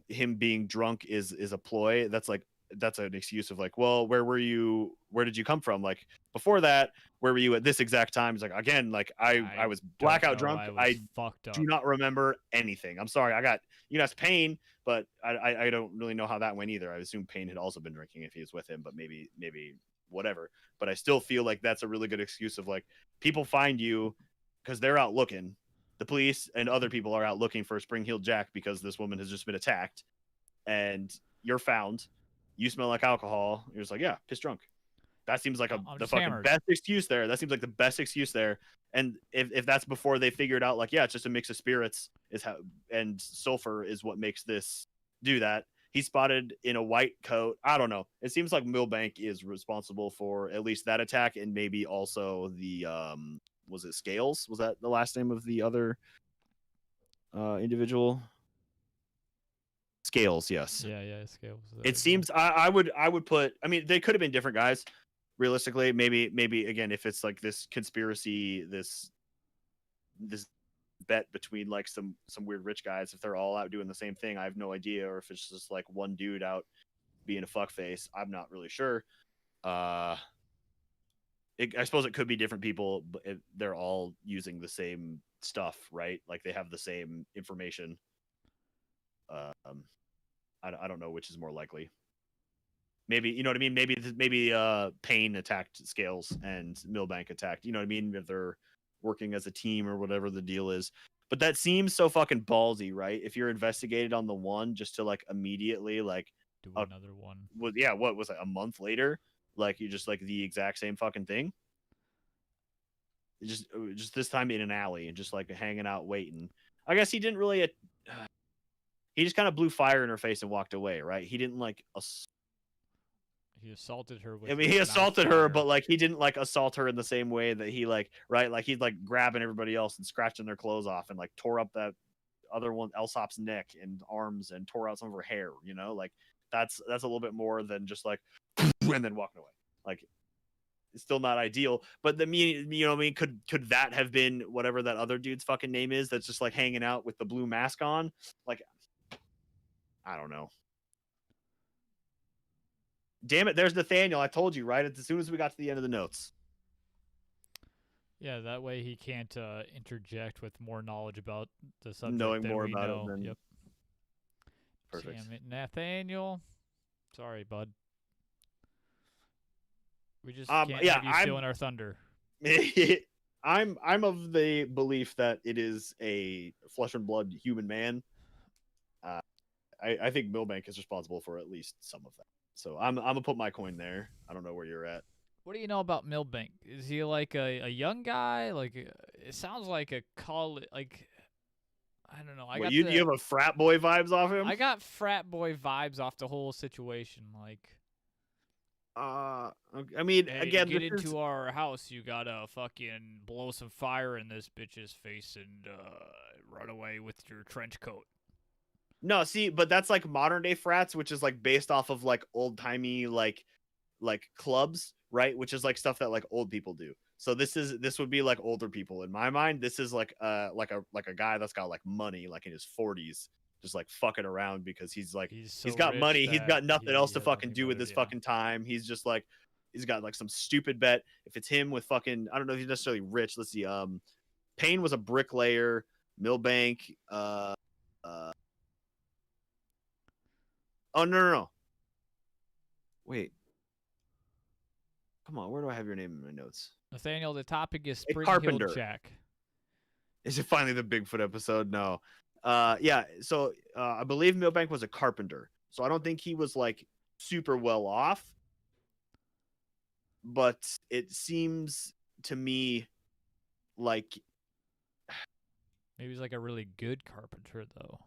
him being drunk is a ploy. That's an excuse of like, well, where were you? Where did you come from? Like before that, where were you at this exact time? He's like, again, like I was blackout drunk. I fucked up. Do not remember anything. I'm sorry. You can ask Payne, but I don't really know how that went either. I assume Payne had also been drinking if he was with him, but maybe whatever. But I still feel like that's a really good excuse of like people find you because they're out looking. The police and other people are out looking for Spring-Heeled Jack because this woman has just been attacked, and you're found. You smell like alcohol. You're just like, yeah, pissed drunk. That seems like the fucking hammered. best excuse there. That seems like the best excuse there. And if that's before they figured out, like, yeah, it's just a mix of spirits and sulfur is what makes this do that. He's spotted in a white coat. I don't know. It seems like Millbank is responsible for at least that attack, and maybe also the was it Scales? Was that the last name of the other individual? Scales, yes. Yeah, Scales. It seems I would put. I mean, they could have been different guys. Realistically, maybe again, if it's like this conspiracy, this bet between like some weird rich guys, if they're all out doing the same thing, I have no idea. Or if it's just like one dude out being a fuckface, I'm not really sure. I suppose it could be different people, but they're all using the same stuff, right? Like they have the same information. I don't know which is more likely. Maybe, you know what I mean? Maybe Payne attacked Scales and Millbank attacked. You know what I mean? If they're working as a team or whatever the deal is. But that seems so fucking ballsy, right? If you're investigated on the one, just to like immediately like do another one. What was it? A month later, like you just like the exact same fucking thing. Just this time in an alley and just like hanging out waiting. I guess he didn't really. He just kind of blew fire in her face and walked away, right? He didn't like. He assaulted her with. I mean, he assaulted her, but like he didn't like assault her in the same way that he like, right? Like he's like grabbing everybody else and scratching their clothes off and like tore up that other one, Elsop's neck and arms and tore out some of her hair. You know, like that's a little bit more than just like and then walking away. Like it's still not ideal, but you know what I mean? Could that have been whatever that other dude's fucking name is? That's just like hanging out with the blue mask on, like. I don't know. Damn it, there's Nathaniel. I told you, right? As soon as we got to the end of the notes. Yeah, that way he can't interject with more knowledge about the subject. Knowing more about it than... Yep. Perfect. Damn it, Nathaniel. Sorry, bud. We just can't have you stealing our thunder. I'm of the belief that it is a flesh and blood human man. I think Millbank is responsible for at least some of that. So I'm gonna put my coin there. I don't know where you're at. What do you know about Milbank? Is he like a young guy? Like it sounds like a college. Like I don't know. What you have a frat boy vibes off him? I got frat boy vibes off the whole situation. Like, I mean, hey, to again, get into our house, you gotta fucking blow some fire in this bitch's face and run away with your trench coat. no, see, but that's like modern day frats, which is like based off of like old timey like clubs, right? Which is like stuff that like old people do. So this would be like older people in my mind. This is like a guy that's got like money, like in his 40s, just like fucking around because he's like So he's got money, he's got nothing else he to has fucking nothing do with better, his fucking time. He's just like he's got like some stupid bet. If it's him with fucking I don't know if he's necessarily rich. Let's see. Payne was a bricklayer. Milbank. Oh no. Wait. Come on, where do I have your name in my notes? Nathaniel, the topic is A Spring Hill carpenter. Jack. Is it finally the Bigfoot episode? No. Yeah. So I believe Milbank was a carpenter. So I don't think he was like super well off. But it seems to me like Maybe he's like a really good carpenter though.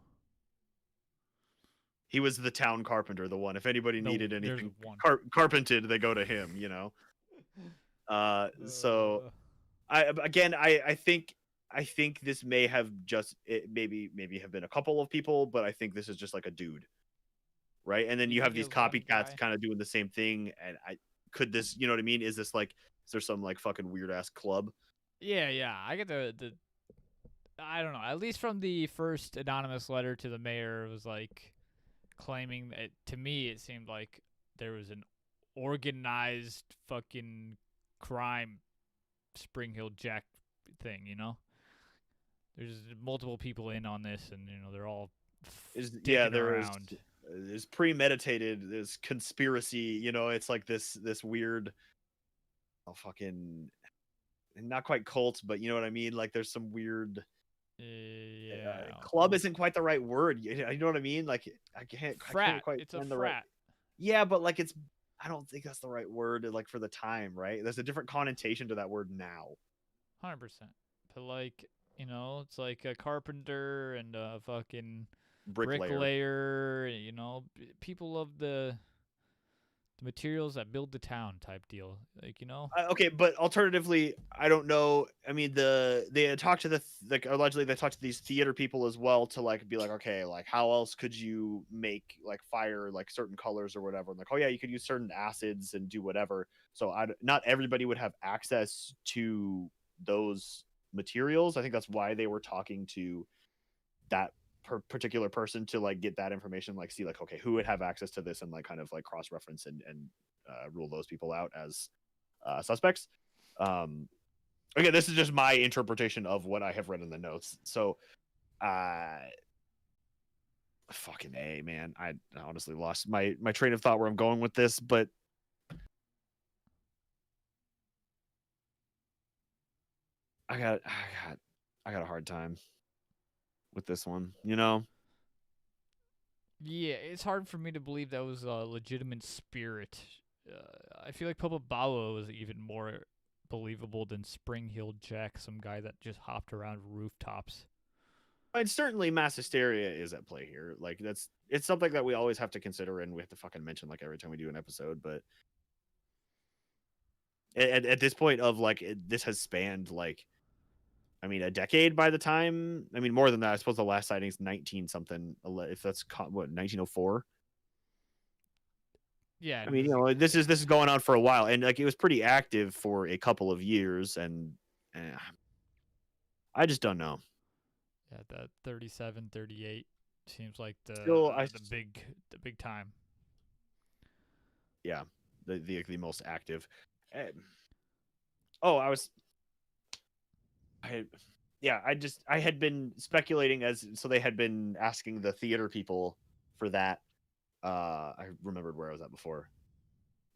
he was the town carpenter, the one. If anybody needed there's anything one. carpented, they go to him. You know. So I think this may have just maybe have been a couple of people, but I think this is just like a dude, right? And then you have these copycats kind of doing the same thing. And could this, you know what I mean? Is there some like fucking weird ass club? Yeah. I get the I don't know. At least from the first anonymous letter to the mayor, it was like claiming that to me it seemed like there was an organized fucking crime Spring Hill Jack thing, you know? There's multiple people in on this and they're all around. There's premeditated, there's conspiracy, it's like this weird fucking not quite cult, but you know what I mean? Like there's some weird club isn't quite the right word. You know what I mean? Like I can't quite it's a frat. Yeah, but like I don't think that's the right word like for the time, right? There's a different connotation to that word now. 100%. But like, it's like a carpenter and a fucking bricklayer, people of the materials that build the town type deal, like okay, but alternatively, I don't know. I mean, they had talked to allegedly they talked to these theater people as well to like be like, okay, like how else could you make like fire like certain colors or whatever? And like, oh yeah, you could use certain acids and do whatever. So not everybody would have access to those materials. I think that's why they were talking to that particular person to like get that information, like see like, okay, who would have access to this and like kind of like cross reference and rule those people out as suspects. Again, this is just my interpretation of what I have read in the notes. So fucking A, man. I honestly lost my train of thought where I'm going with this, but I got a hard time with this one, Yeah, it's hard for me to believe that was a legitimate spirit. I feel like Papa Bawa was even more believable than Spring Hill Jack, some guy that just hopped around rooftops. And certainly mass hysteria is at play here. Like it's something that we always have to consider and we have to fucking mention like every time we do an episode. But at this point of like this has spanned like, I mean, a decade by the time. I mean, more than that. I suppose the last sighting's 19 something. If that's what 1904. Yeah, I mean, this is going on for a while, and like it was pretty active for a couple of years, and I just don't know. Yeah, that 37, 38 seems like the big time. Yeah, the most active. I had been speculating so they had been asking the theater people for that. I remembered where I was at before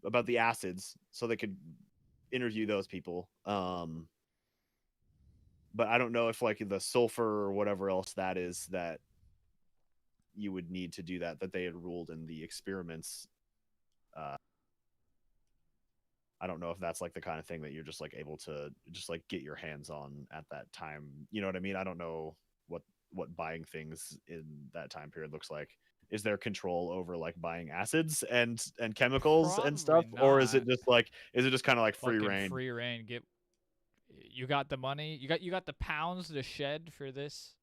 about the acids, so they could interview those people. But I don't know if like the sulfur or whatever else that is that you would need to do that they had ruled in the experiments. I don't know if that's like the kind of thing that you're just like able to just like get your hands on at that time. You know what I mean? I don't know what buying things in that time period looks like. Is there control over like buying acids and chemicals and stuff, Probably or is not. it just like kind of like free Fucking reign? free reign. You got the money. You got the pounds to shed for this.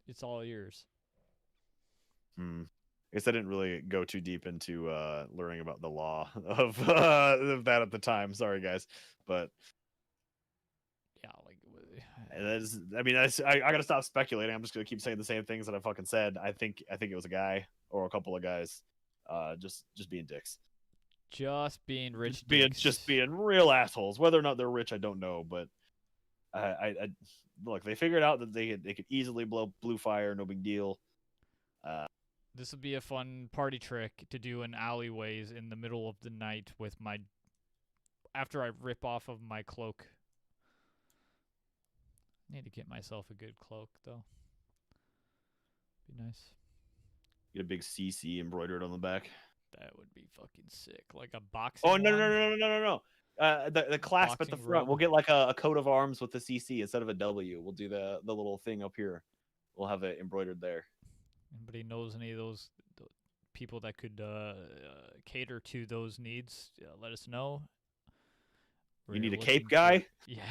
It's all yours. Hmm. I guess I didn't really go too deep into learning about the law of that at the time. Sorry, guys, but Yeah, like I mean, I gotta stop speculating. I'm just gonna keep saying the same things that I fucking said. I think it was a guy or a couple of guys, just being dicks, just being rich dicks. just being real assholes. Whether or not they're rich, I don't know, but I look, they figured out that they could easily blow blue fire, no big deal. This would be a fun party trick to do in alleyways in the middle of the night with my after I rip off of my cloak. Need to get myself a good cloak though. Be nice. Get a big CC embroidered on the back. That would be fucking sick. Like a boxing. Oh no one? no no no no no no! The clasp at the Boxing front. rub. We'll get like a coat of arms with the CC instead of a W. We'll do the little thing up here. We'll have it embroidered there. Anybody knows any of those people that could cater to those needs? Let us know. You need a cape guy? Yeah.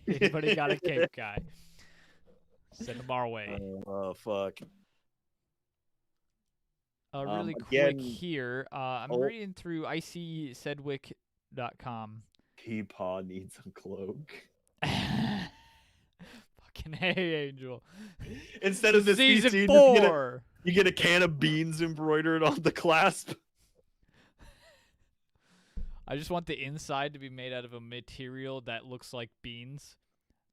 Anybody got a cape guy? Send them our way. Oh fuck. Really quick here. I'm reading through icsedwick.com. Peepaw needs a cloak. Fucking hey, Angel. Instead of the Season CC, 4. you get a can of beans embroidered on the clasp. I just want the inside to be made out of a material that looks like beans.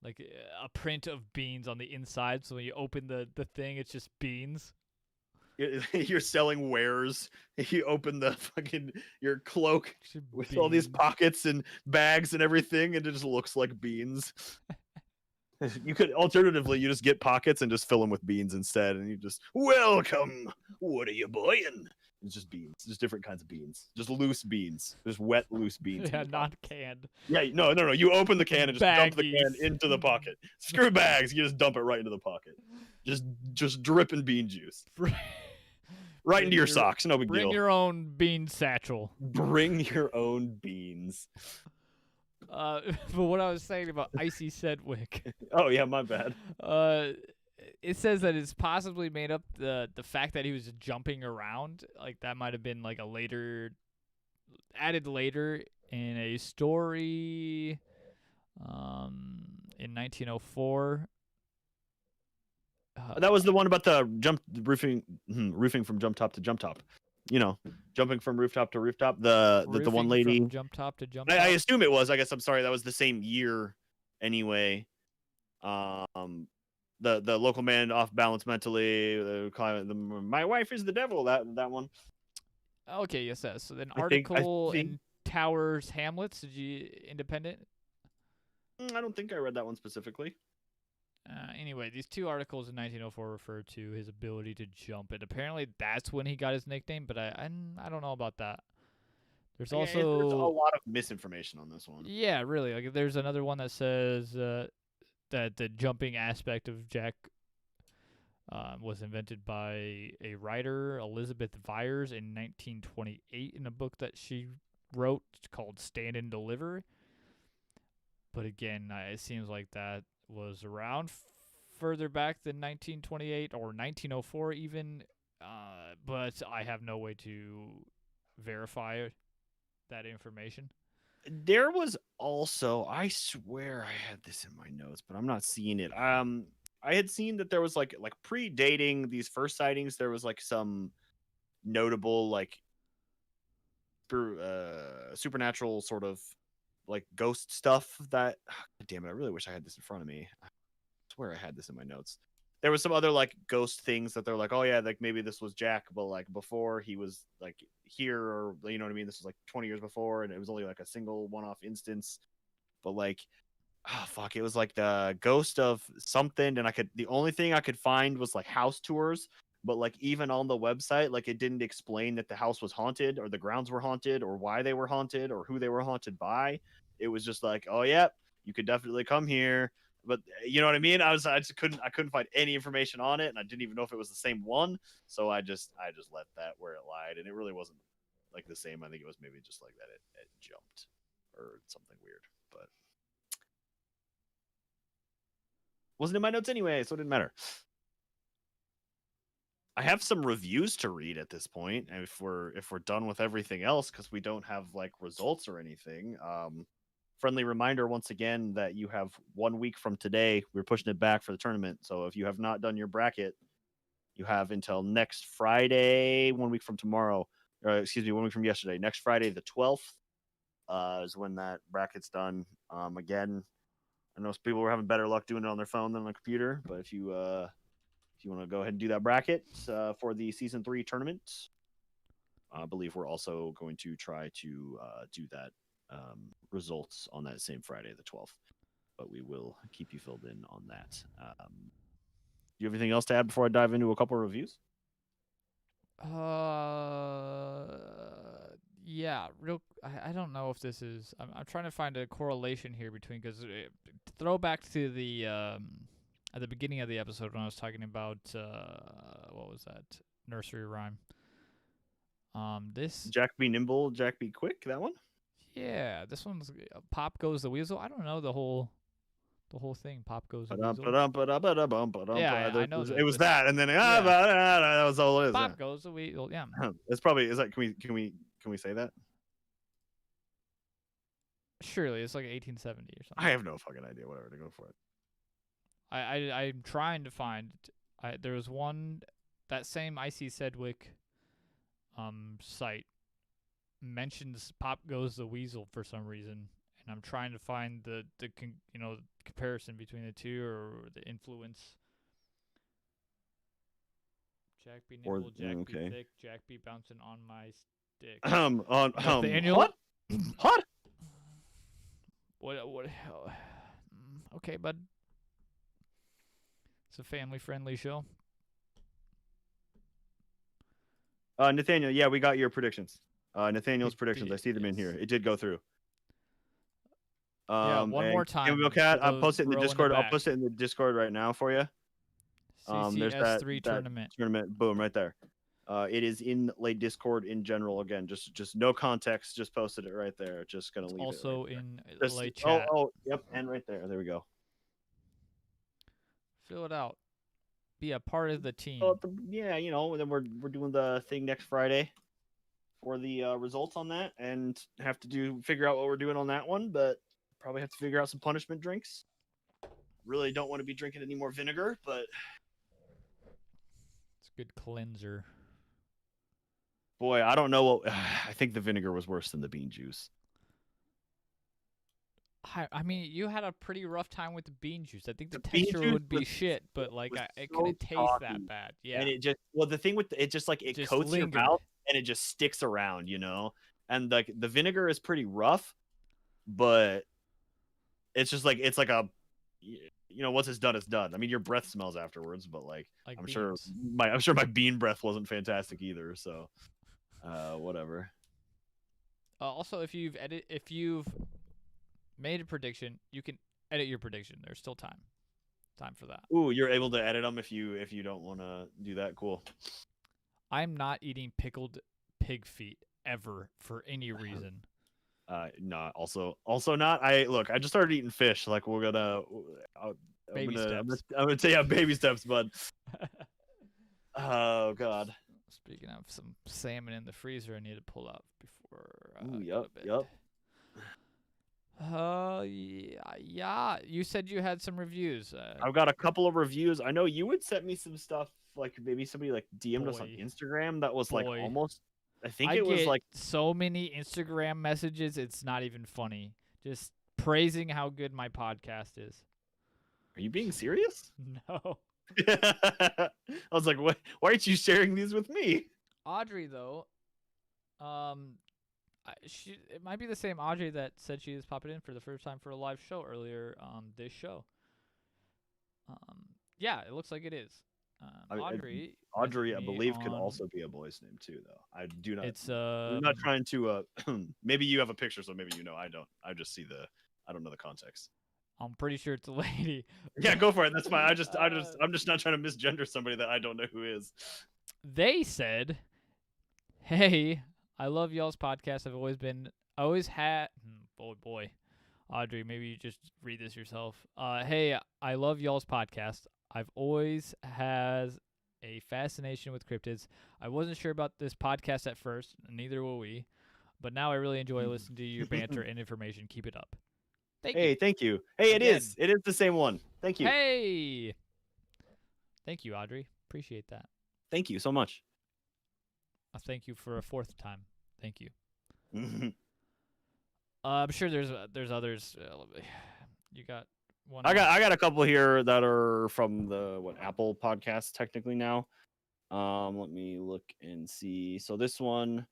Like a print of beans on the inside. So when you open the thing, it's just beans. You're selling wares. You open the fucking your cloak with beans. all these pockets and bags and everything, and it just looks like beans. You could alternatively, you just get pockets and just fill them with beans instead, and you just welcome. What are you buying? It's just beans, just different kinds of beans, just loose beans, just wet loose beans. Yeah, not canned. Yeah, no. You open the can and just dump the can Baggies. into the pocket. Screw bags, you just dump it right into the pocket. Just dripping bean juice. Right into your socks, no big deal. Bring your own bean satchel. Bring your own beans. But what I was saying about Icy Sedgwick. Oh yeah, my bad. It says that it's possibly made up the fact that he was jumping around. Like that might have been like added later in a story in 1904. That was the one about the roofing from jump top to jump top. You know, jumping from rooftop to rooftop. The one lady from jump top to jump top. I assume it was. I guess I'm sorry. That was the same year, anyway. The local man off balance mentally. My wife is the devil. That one. Okay, yes. So then article in Towers Hamlets. Did you Independent? I don't think I read that one specifically. Anyway, these two articles in 1904 refer to his ability to jump, and apparently that's when he got his nickname. But I don't know about that. There's also there's a lot of misinformation on this one. Yeah, really. Like there's another one that says that the jumping aspect of Jack was invented by a writer, Elizabeth Vyers, in 1928 in a book that she wrote called Stand and Deliver. But again, it seems like that was around further back than 1928 or 1904 even, but I have no way to verify that information. There was also, I swear I had this in my notes, but I'm not seeing it. I had seen that there was like predating these first sightings, there was like some notable like supernatural sort of like ghost stuff that damn it, I really wish I had this in front of me. I swear I had this in my notes. There was some other like ghost things that they're like, oh yeah, like maybe this was Jack, but like before he was like here, or you know what I mean, this was like 20 years before, and it was only like a single one-off instance. But like, oh fuck, it was like the ghost of something, and the only thing I could find was like house tours but like even on the website, like it didn't explain that the house was haunted or the grounds were haunted or why they were haunted or who they were haunted by. It was just like, oh yeah, you could definitely come here. But you know what I mean? I couldn't find any information on it, and I didn't even know if it was the same one. So I just let that where it lied, and it really wasn't like the same. I think it was maybe just like that it jumped or something weird, but wasn't in my notes anyway, so it didn't matter. I have some reviews to read at this point, and if we're done with everything else, because we don't have like results or anything. Friendly reminder once again that you have 1 week from today. We're pushing it back for the tournament, so if you have not done your bracket, you have until next Friday, 1 week from tomorrow. Excuse me, 1 week from yesterday. Next Friday, the 12th, is when that bracket's done. Again, I know people were having better luck doing it on their phone than on a computer, but if you want to go ahead and do that bracket for the season 3 tournament, I believe we're also going to try to do that results on that same Friday, the 12th. But we will keep you filled in on that. Do you have anything else to add before I dive into a couple of reviews? Yeah, I don't know if this is. I'm trying to find a correlation here between, because throw back to the at the beginning of the episode when I was talking about what was that, nursery rhyme. This Jack be nimble, Jack be quick. That one. Yeah, this one's Pop Goes the Weasel. I don't know the whole thing. Pop Goes the Weasel. Yeah, I know it was that, and then that was all it is. Pop Goes the Weasel. Yeah, it's probably is that. Can we say that? Surely it's like 1870 or something. I have no fucking idea. Whatever, to go for it. I'm trying to find. There was one, that same Icy Sedgwick site mentions Pop Goes the Weasel for some reason, and I'm trying to find the comparison between the two, or the influence. Jack be nimble, Jack be thick, Jack be bouncing on my stick. What? What? What? Okay, bud. It's a family-friendly show. Nathaniel, yeah, we got your predictions. Nathaniel's predictions. I see them in here. It did go through. Yeah, one more time. Cat, I'll post it in the Discord. I'll post it in the Discord right now for you. There's S3 tournament. Boom, right there. It is in late Discord in general. Again, just no context. Just posted it right there. Just gonna leave also it. Also in late chat. Yep, and right there. There we go. Fill it out. Be a part of the team. Yeah, then we're doing the thing next Friday for the results on that, and have to figure out what we're doing on that one, but probably have to figure out some punishment drinks. Really don't want to be drinking any more vinegar, but it's a good cleanser. Boy, I don't know what. I think the vinegar was worse than the bean juice. I mean, you had a pretty rough time with the bean juice. I think the texture would be shit, but like it couldn't taste that bad. Yeah. And it just the thing with it just like it just coats lingered. Your mouth and it just sticks around, And like the vinegar is pretty rough, but it's just like a once it's done, it's done. I mean, your breath smells afterwards, but like I'm sure my bean breath wasn't fantastic either. So, whatever. Also, if you've made a prediction, you can edit your prediction. There's still time for that. Ooh, you're able to edit them if you don't want to do that. Cool. I'm not eating pickled pig feet ever for any reason. No. Also not. I just started eating fish. Like we're gonna. Baby steps. I'm gonna tell you baby steps, bud. Oh God. Speaking of some salmon in the freezer, I need to pull out before. Yep. Yeah. You said you had some reviews. I've got a couple of reviews. I know you would sent me some stuff, like maybe somebody like DM'd us on Instagram that was like almost. I think it was like so many Instagram messages. It's not even funny. Just praising how good my podcast is. Are you being serious? No. I was like, why aren't you sharing these with me? Audrey, though, it might be the same Audrey that said she was popping in for the first time for a live show earlier this show. Yeah, it looks like it is. Audrey. Audrey, messaged I me believe, could on, also be a boy's name too, though. I do not. It's I'm not trying to. Maybe you have a picture, so maybe you know. I don't. I just see the. I don't know the context. I'm pretty sure it's a lady. Yeah, go for it. That's fine. I'm just not trying to misgender somebody that I don't know who is. They said, "Hey, I love y'all's podcast. Always had. Boy, Audrey, maybe you just read this yourself. Hey, I love y'all's podcast. I've always has a fascination with cryptids. I wasn't sure about this podcast at first, neither will we, but now I really enjoy listening to your banter and information. Keep it up. Thank you. Thank you. Hey, Again. it is the same one. Thank you. Hey, thank you, Audrey. Appreciate that. Thank you so much. Thank you for a fourth time. Thank you. I'm sure there's others. You got one. I got a couple here that are from the Apple podcast technically now. Let me look and see. So this one,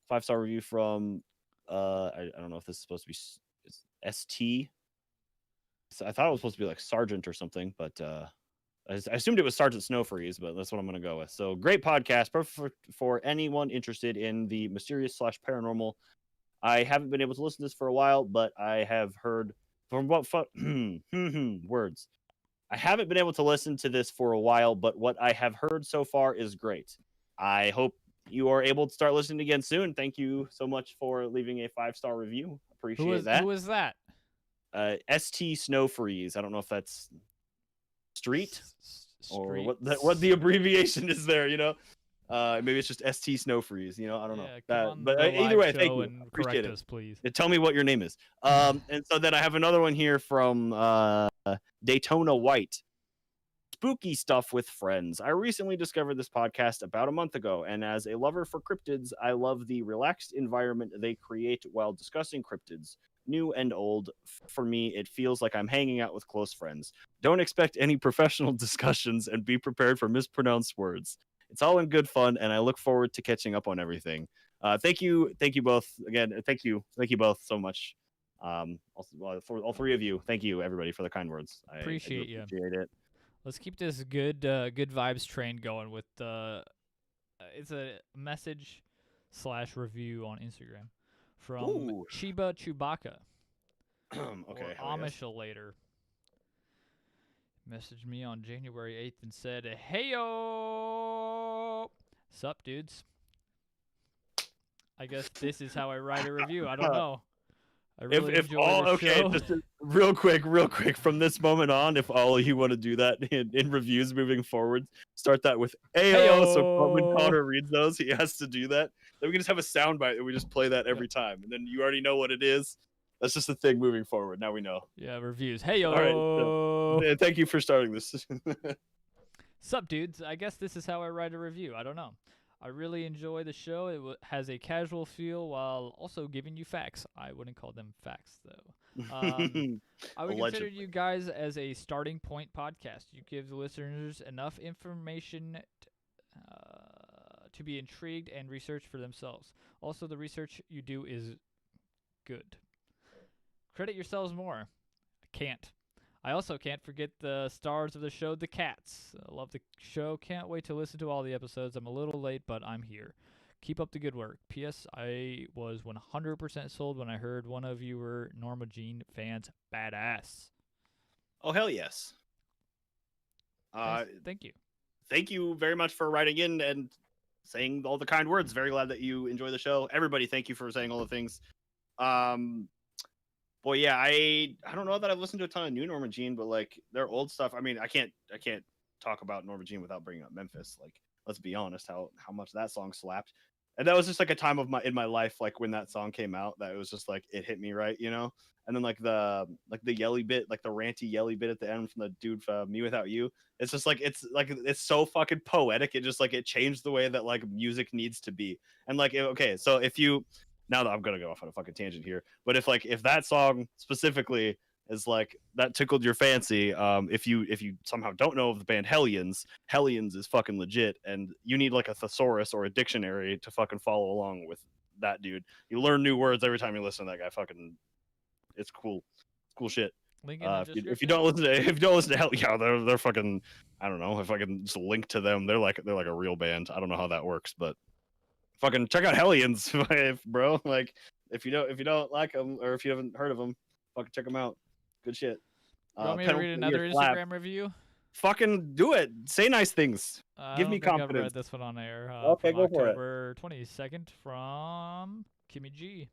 5-star review from I don't know if this is supposed to be ST. So I thought it was supposed to be like Sergeant or something, but I assumed it was Sergeant Snowfreeze, but that's what I'm going to go with. So great podcast, perfect for anyone interested in the mysterious / paranormal. I haven't been able to listen to this for a while, but I have heard from what words. I haven't been able to listen to this for a while, but what I have heard so far is great. I hope you are able to start listening again soon. Thank you so much for leaving a 5-star review. Appreciate that. Who was that? ST Snowfreeze. I don't know if that's street or what the abbreviation is there, you know. Maybe it's just ST Snowfreeze, you know. I don't know. But either way, thank you. Appreciate it. Us, please. Tell me what your name is. And so then I have another one here from Daytona White. Spooky stuff with friends. I recently discovered this podcast about a month ago, and as a lover for cryptids, I love the relaxed environment they create while discussing cryptids. New and old. For me, it feels like I'm hanging out with close friends. Don't expect any professional discussions and be prepared for mispronounced words. It's all in good fun, and I look forward to catching up on everything. Thank you both again. Thank you both so much. Also, for all three of you, thank you everybody for the kind words. I appreciate it. Let's keep this good vibes train going with it's a message / review on Instagram from Chiba Chewbacca. Okay. Amishalator messaged me on January 8th and said, "Heyo, sup, dudes? I guess this is how I write a review. I don't know. I really enjoy the show." Just real quick, from this moment on, if all you want to do that in reviews moving forward, start that with "Heyo." So when Connor reads those, he has to do that. Then we can just have a soundbite and we just play that every time, and then you already know what it is. That's just a thing moving forward. Now we know. Yeah, reviews. Heyo. All right. Thank you for starting this. Sup, dudes? I guess this is how I write a review. I don't know. I really enjoy the show. It has a casual feel while also giving you facts. I wouldn't call them facts, though. I would consider you guys as a starting point podcast. You give the listeners enough information to be intrigued and research for themselves. Also, the research you do is good. Credit yourselves more. I can't. I also can't forget the stars of the show, The Cats. I love the show. Can't wait to listen to all the episodes. I'm a little late, but I'm here. Keep up the good work. P.S. I was 100% sold when I heard one of you were Norma Jean fans. Badass. Oh, hell yes. Thank you. Thank you very much for writing in and saying all the kind words. Very glad that you enjoy the show. Everybody, thank you for saying all the things. Boy, yeah, I don't know that I've listened to a ton of new Norma Jean, but like their old stuff. I mean, I can't talk about Norma Jean without bringing up Memphis. Like, let's be honest, how much that song slapped. And that was just like a time of in my life, like when that song came out, that it was just like it hit me right, you know. And then like the yelly bit, like the ranty yelly bit at the end from the dude from Me Without You. It's just like it's so fucking poetic. It just like it changed the way that like music needs to be. And like okay, so if you now that I'm gonna go off on a fucking tangent here, but if that song specifically is like that tickled your fancy, if you somehow don't know of the band Hellions is fucking legit, and you need like a thesaurus or a dictionary to fucking follow along with that dude. You learn new words every time you listen to that guy. Fucking, it's cool shit. Link in the If you description. don't listen to Hell, yeah, they're fucking. I don't know if I can just link to them. They're like a real band. I don't know how that works, but fucking check out Hellions, bro. Like if you don't like them or if you haven't heard of them, fucking check them out. Good shit. You want me to Penalty read Year another Slap. Instagram review? Fucking do it. Say nice things. I Give don't me think I've confidence. read this one on air. Okay, From go for it. October 22nd from Kimmy G.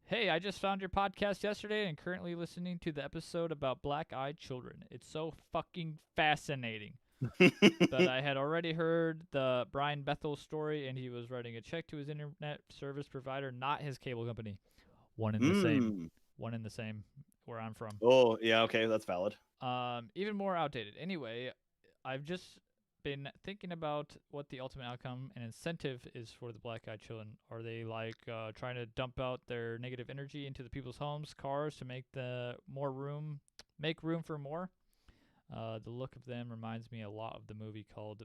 Hey, I just found your podcast yesterday and currently listening to the episode about black-eyed children. It's so fucking fascinating. But I had already heard the Brian Bethel story, and he was writing a check to his internet service provider, not his cable company. One in the same. One in the same where I'm from. Oh, yeah, okay, that's valid. Even more outdated. Anyway, I've just been thinking about what the ultimate outcome and incentive is for the black-eyed children. Are they like trying to dump out their negative energy into the people's homes, cars to make room for more? The look of them reminds me a lot of the movie called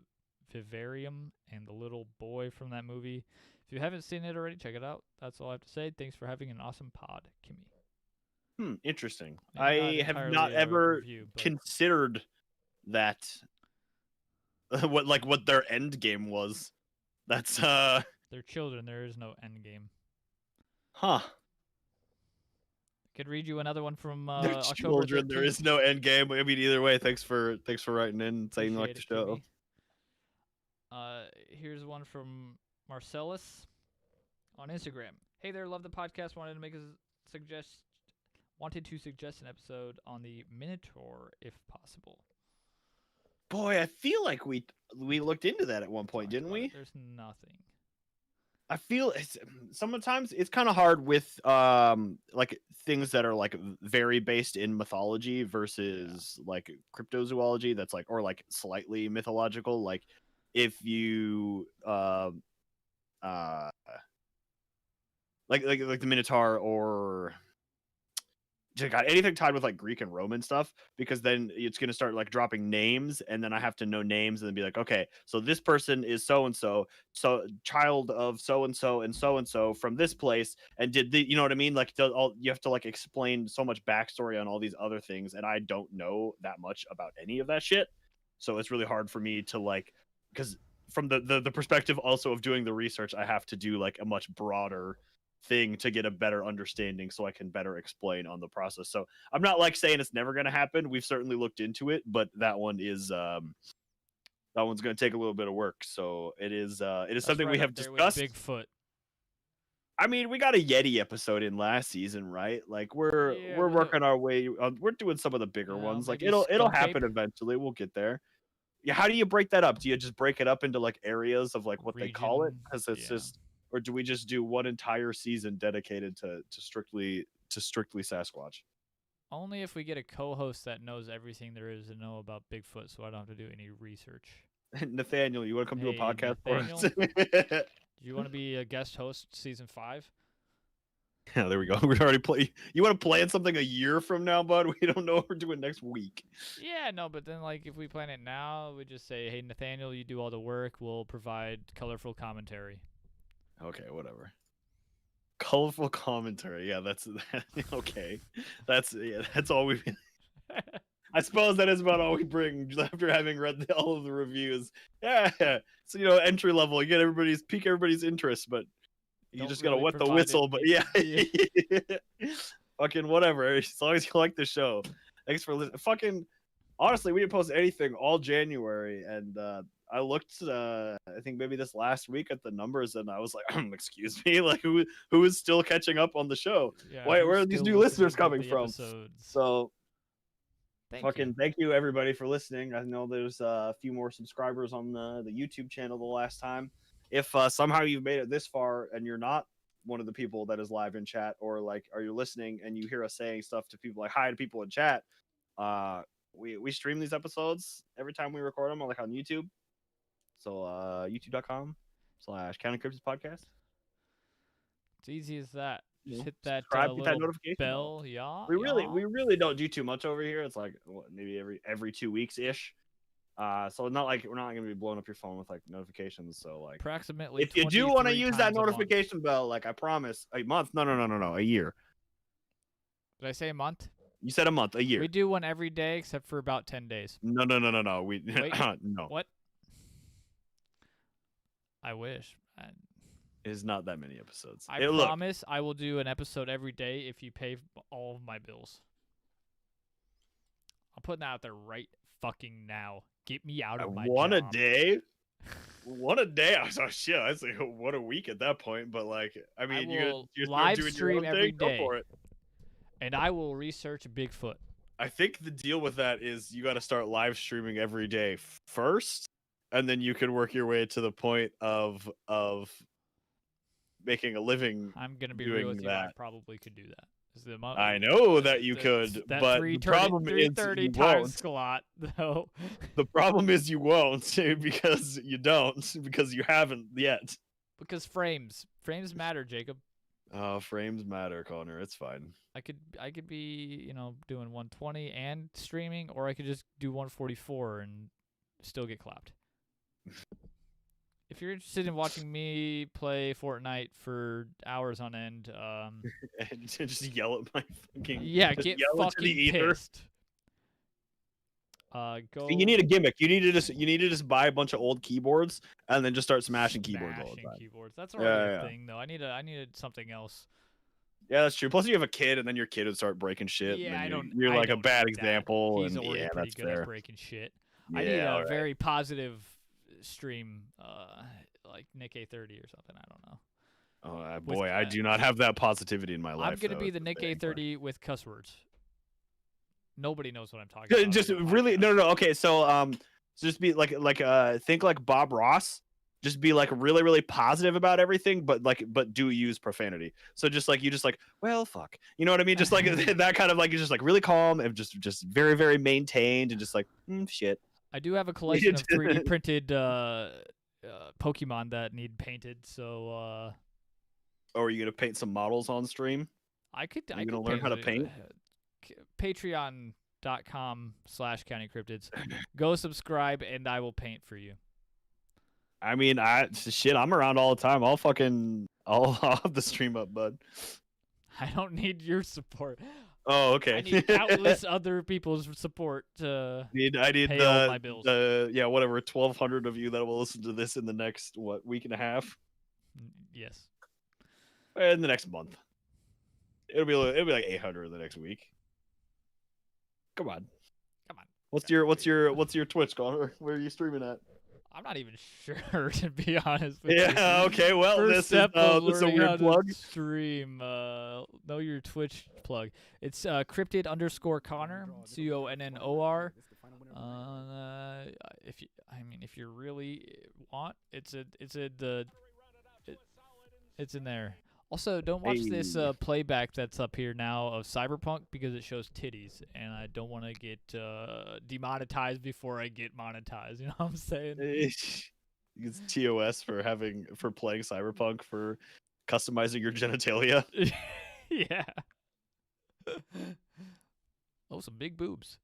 Vivarium and the little boy from that movie. If you haven't seen it already, check it out. That's all I have to say. Thanks for having an awesome pod, Kimmy. Interesting. Maybe I have not ever considered that what their end game was. That's They're children. There is no end game. Huh. Could read you another one from They're October children. 13th. There is no end game. I mean, either way, thanks for writing in and saying you like the show. Here's one from Marcellus on Instagram. Hey there, love the podcast. Wanted to suggest an episode on the Minotaur if possible. Boy, I feel like we looked into that at one point, didn't we? There's nothing. I feel sometimes it's kind of hard with like things that are like very based in mythology versus like cryptozoology that's like or like slightly mythological. Like if you like the Minotaur or God, anything tied with like Greek and Roman stuff, because then it's going to start like dropping names and then I have to know names and then be like, okay, so this person is so-and-so, so child of so-and-so and so-and-so from this place and did the, you know what I mean? Like you have to like explain so much backstory on all these other things. And I don't know that much about any of that shit. So it's really hard for me to like, because from the perspective also of doing the research, I have to do like a much broader thing to get a better understanding so I can better explain on the process. So I'm not like saying it's never going to happen. We've certainly looked into it, but that one's going to take a little bit of work. So it is something we have discussed. Bigfoot. I mean, we got a Yeti episode in last season, right? Like we're working our way. We're doing some of the bigger ones. Like it'll happen eventually. We'll get there. Yeah. How do you break that up? Do you just break it up into like areas of like what they call it? Because it's just. Or do we just do one entire season dedicated to strictly Sasquatch? Only if we get a co-host that knows everything there is to know about Bigfoot, so I don't have to do any research. Nathaniel, you want to come do a podcast Nathaniel? for us? Do you want to be a guest host season 5? Yeah, there we go. We already play. You want to plan something a year from now, bud? We don't know what we're doing next week. Yeah, no, but then like if we plan it now, we just say, hey, Nathaniel, you do all the work. We'll provide colorful commentary. Okay, whatever. Colorful commentary. Yeah, that's okay. That's all we. I suppose that is about all we bring after having read all of the reviews. Yeah, so entry level. You get pique everybody's interest, but you just gotta wet the whistle. But yeah, fucking whatever. As long as you like the show. Thanks for listening. Fucking honestly, we didn't post anything all January, and I looked, I think maybe this last week at the numbers, and I was like, excuse me, like who is still catching up on the show? Yeah, where are these new listeners coming from? Episodes. So, thank you everybody for listening. I know there's a few more subscribers on the YouTube channel the last time. If somehow you've made it this far and you're not one of the people that is live in chat, or like, are you listening and you hear us saying stuff to people like hi to people in chat? We stream these episodes every time we record them on YouTube. So youtube.com/CountingCryptids podcast. It's easy as that. Just hit that notification bell. Yeah. We really don't do too much over here. It's like maybe every 2 weeks ish. So not like we're not going to be blowing up your phone with like notifications. So like approximately. If you do want to use that notification bell, like I promise, a month. No, a year. Did I say a month? You said a month, a year. We do one every day except for about 10 days. No. We Wait, no. what? I wish. It's not that many episodes. I promise I will do an episode every day if you pay all of my bills. I'm putting that out there right fucking now. Get me out of my one job. a day. One a day. I was shit. I was like, what a week at that point. But like, I mean, you're live doing stream your own every thing? day, Go for it. and I will research Bigfoot. I think the deal with that is you got to start live streaming every day first, and then you can work your way to the point of making a living. I'm gonna be doing real with you. that. I probably could do that. I know that you could, but the problem is 330 you times won't. squat though. The problem is you won't because you don't because you haven't yet. Because frames matter, Jacob. Frames matter, Connor. It's fine. I could be doing 120 and streaming, or I could just do 144 and still get clapped. If you're interested in watching me play Fortnite for hours on end, and just yell at my fucking get fucking pissed. Go. You need a gimmick. You need to just buy a bunch of old keyboards and then just start smashing keyboards all the time. That's already a thing, though. I needed something else. Yeah, that's true. Plus, you have a kid, and then your kid would start breaking shit. Yeah, you're like a bad example. He's already pretty good at breaking shit. I need a very positive stream, like Nick A30 or something. I don't know. Oh boy, I do not have that positivity in my life. I'm gonna be the Nick A30 with cuss words. Nobody knows what I'm talking about. Just really no. Okay, so just be think like Bob Ross. Just be like really, really positive about everything, but do use profanity. So just like well, fuck, you know what I mean? Just like that kind of like you're just like really calm and just very, very maintained and just like shit. I do have a collection of 3D printed Pokemon that need painted. So. Or are you gonna paint some models on stream? I could. You're gonna learn how to paint. Patreon.com/CountyCryptids. Go subscribe and I will paint for you. I mean, I'm around all the time. I'll have the stream up, bud. I don't need your support. Oh, okay. I need countless other people's support to I need pay all my bills. Whatever 1,200 of you that will listen to this in the next week and a half. Yes. In the next month. It'll be like 800 the next week. Come on. What's your Twitch, Connor? Where are you streaming at? I'm not even sure, to be honest with you. Yeah, okay, well, this is a weird plug. Stream, know your Twitch plug. It's cryptid_Connor, CONNOR. If you really want, it's in there. Also, don't watch this playback that's up here now of Cyberpunk because it shows titties, and I don't want to get demonetized before I get monetized. You know what I'm saying? It's TOS for playing Cyberpunk, for customizing your genitalia. Yeah. Oh, some big boobs.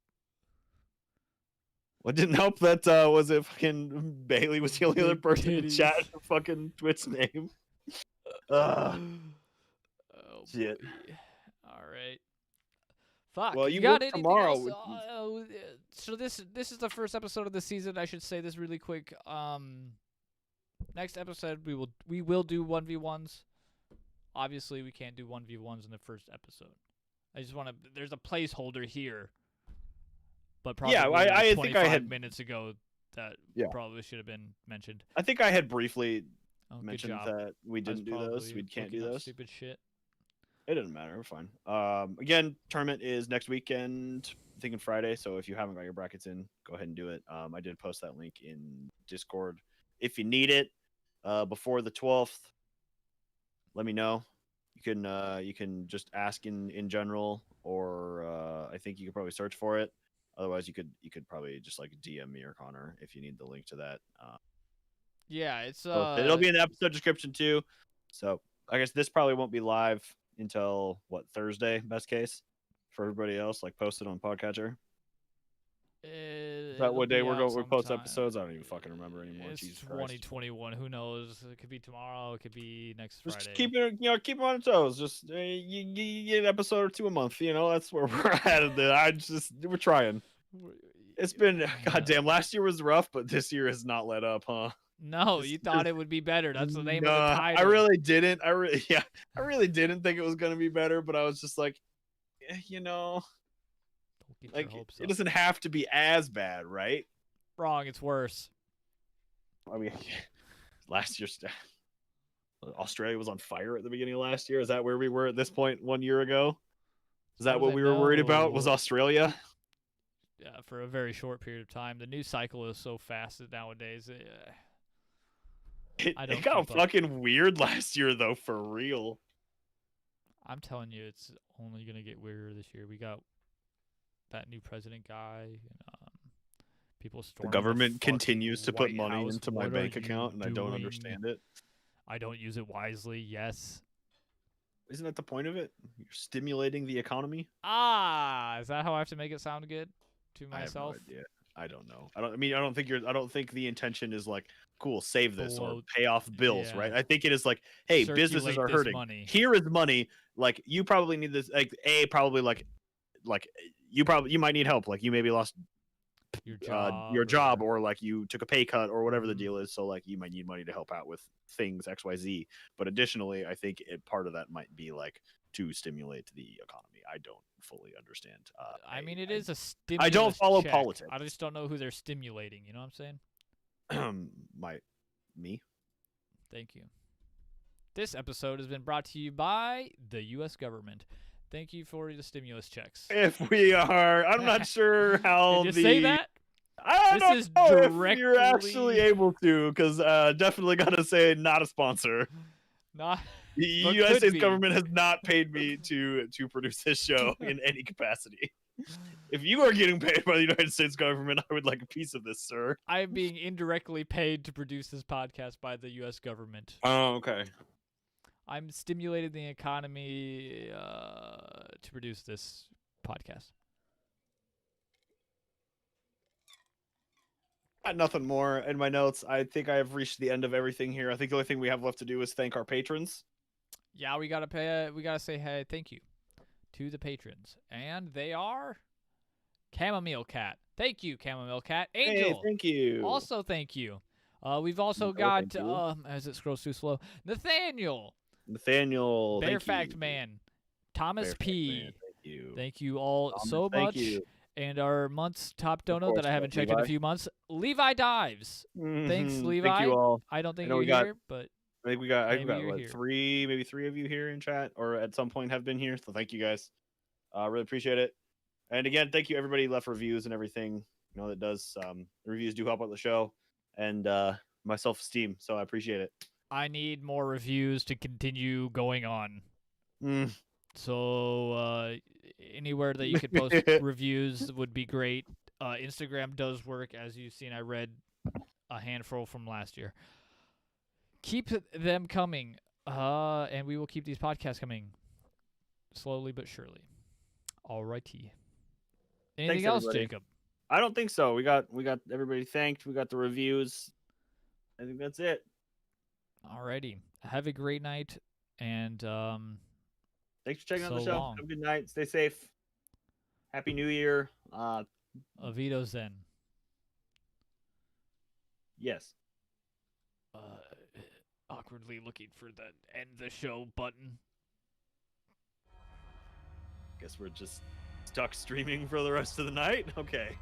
What didn't help that was it fucking Bailey was the only other person in chat for fucking Twitch name. Oh, shit. All right. Fuck. Well, you got work anything tomorrow. Else? So this is the first episode of the season. I should say this really quick. Next episode we will do 1v1s. Obviously, we can't do 1v1s in the first episode. I just want to. There's a placeholder here. But probably I think I had minutes ago that probably should have been mentioned. I think I had briefly mentioned that we didn't do those. We can't do those. Stupid shit. It doesn't matter. We're fine. Again, tournament is next weekend. I'm thinking Friday. So if you haven't got your brackets in, go ahead and do it. I did post that link in Discord. If you need it before the 12th, let me know. You can just ask in general, or I think you could probably search for it. Otherwise, you could probably just like DM me or Connor if you need the link to that. Yeah, it's it'll be in the episode description too. So I guess this probably won't be live until Thursday, best case for everybody else. Like posted on Podcatcher. Is that what day we're post episodes? I don't even fucking remember anymore. It's Jesus 2021. Who knows? It could be tomorrow. It could be next Friday. Just keep it, keep them on toes. Just you get an episode or two a month. That's where we're at. We're trying. It's been goddamn. Last year was rough, but this year has not let up, huh? No, you thought it would be better. That's the name of the title. I really didn't. I really didn't think it was gonna be better, but I was just like, like it doesn't have to be as bad, right? Wrong. It's worse. I mean, last year, Australia was on fire at the beginning of last year. Is that where we were at this point 1 year ago? Is that what we were worried about? Was Australia? Yeah, for a very short period of time. The news cycle is so fast that nowadays. It got fucking weird last year, though, for real. I'm telling you, it's only gonna get weirder this year. We got that new president guy, and people storming. The government continues to put money into my bank account, and I don't understand it. I don't use it wisely. Yes. Isn't that the point of it? You're stimulating the economy. Is that how I have to make it sound good to myself? I have no idea. I don't know. I don't think the intention is like, cool, save this or pay off bills, right? I think it is like, hey, businesses are hurting. Here is money. Like, you probably need this. Like, probably like you might need help. Like, you maybe lost your job, or like you took a pay cut or whatever the deal is. So like, you might need money to help out with things XYZ. But additionally, I think part of that might be like to stimulate the economy. I don't fully understand. I mean, it is a stimulus. I don't follow check. politics. I just don't know who they're stimulating. You know what I'm saying? Me. Thank you. This episode has been brought to you by the U.S. government. Thank you for the stimulus checks. If we are, I'm not sure how Did you say that? I don't know if you're actually able to, because definitely gotta say not a sponsor. Not. The United States government has not paid me to produce this show in any capacity. If you are getting paid by the United States government, I would like a piece of this, sir. I am being indirectly paid to produce this podcast by the U.S. government. Oh, okay. I'm stimulating the economy to produce this podcast. Got nothing more in my notes. I think I have reached the end of everything here. I think the only thing we have left to do is thank our patrons. Yeah, we gotta say hey, thank you to the patrons, and they are Chamomile Cat. Thank you, Chamomile Cat. Angel. Hey, thank you. Also, thank you. We've also got as it scrolls too slow, Nathaniel. Bear Fact Man. Thomas P. Thank you all so much. And our month's top dono that I haven't checked in a few months, Levi Dives. Thanks, Levi. Thank you all. I don't think you're here, but I think we got what, maybe three of you here in chat, or at some point have been here. So thank you guys. Really appreciate it. And again, thank you everybody who left reviews and everything. That does reviews do help out the show and my self-esteem. So I appreciate it. I need more reviews to continue going on. So anywhere that you could post reviews would be great. Instagram does work, as you've seen. I read a handful from last year. Keep them coming, and we will keep these podcasts coming slowly but surely. Alrighty. Anything else, Jacob? I don't think so. We got everybody thanked. We got the reviews. I think that's it. Alrighty. Have a great night, and thanks for checking out the show. Have a good night. Stay safe. Happy New Year. Avito Zen. Yes. Awkwardly looking for the end the show button. Guess we're just stuck streaming for the rest of the night. Okay.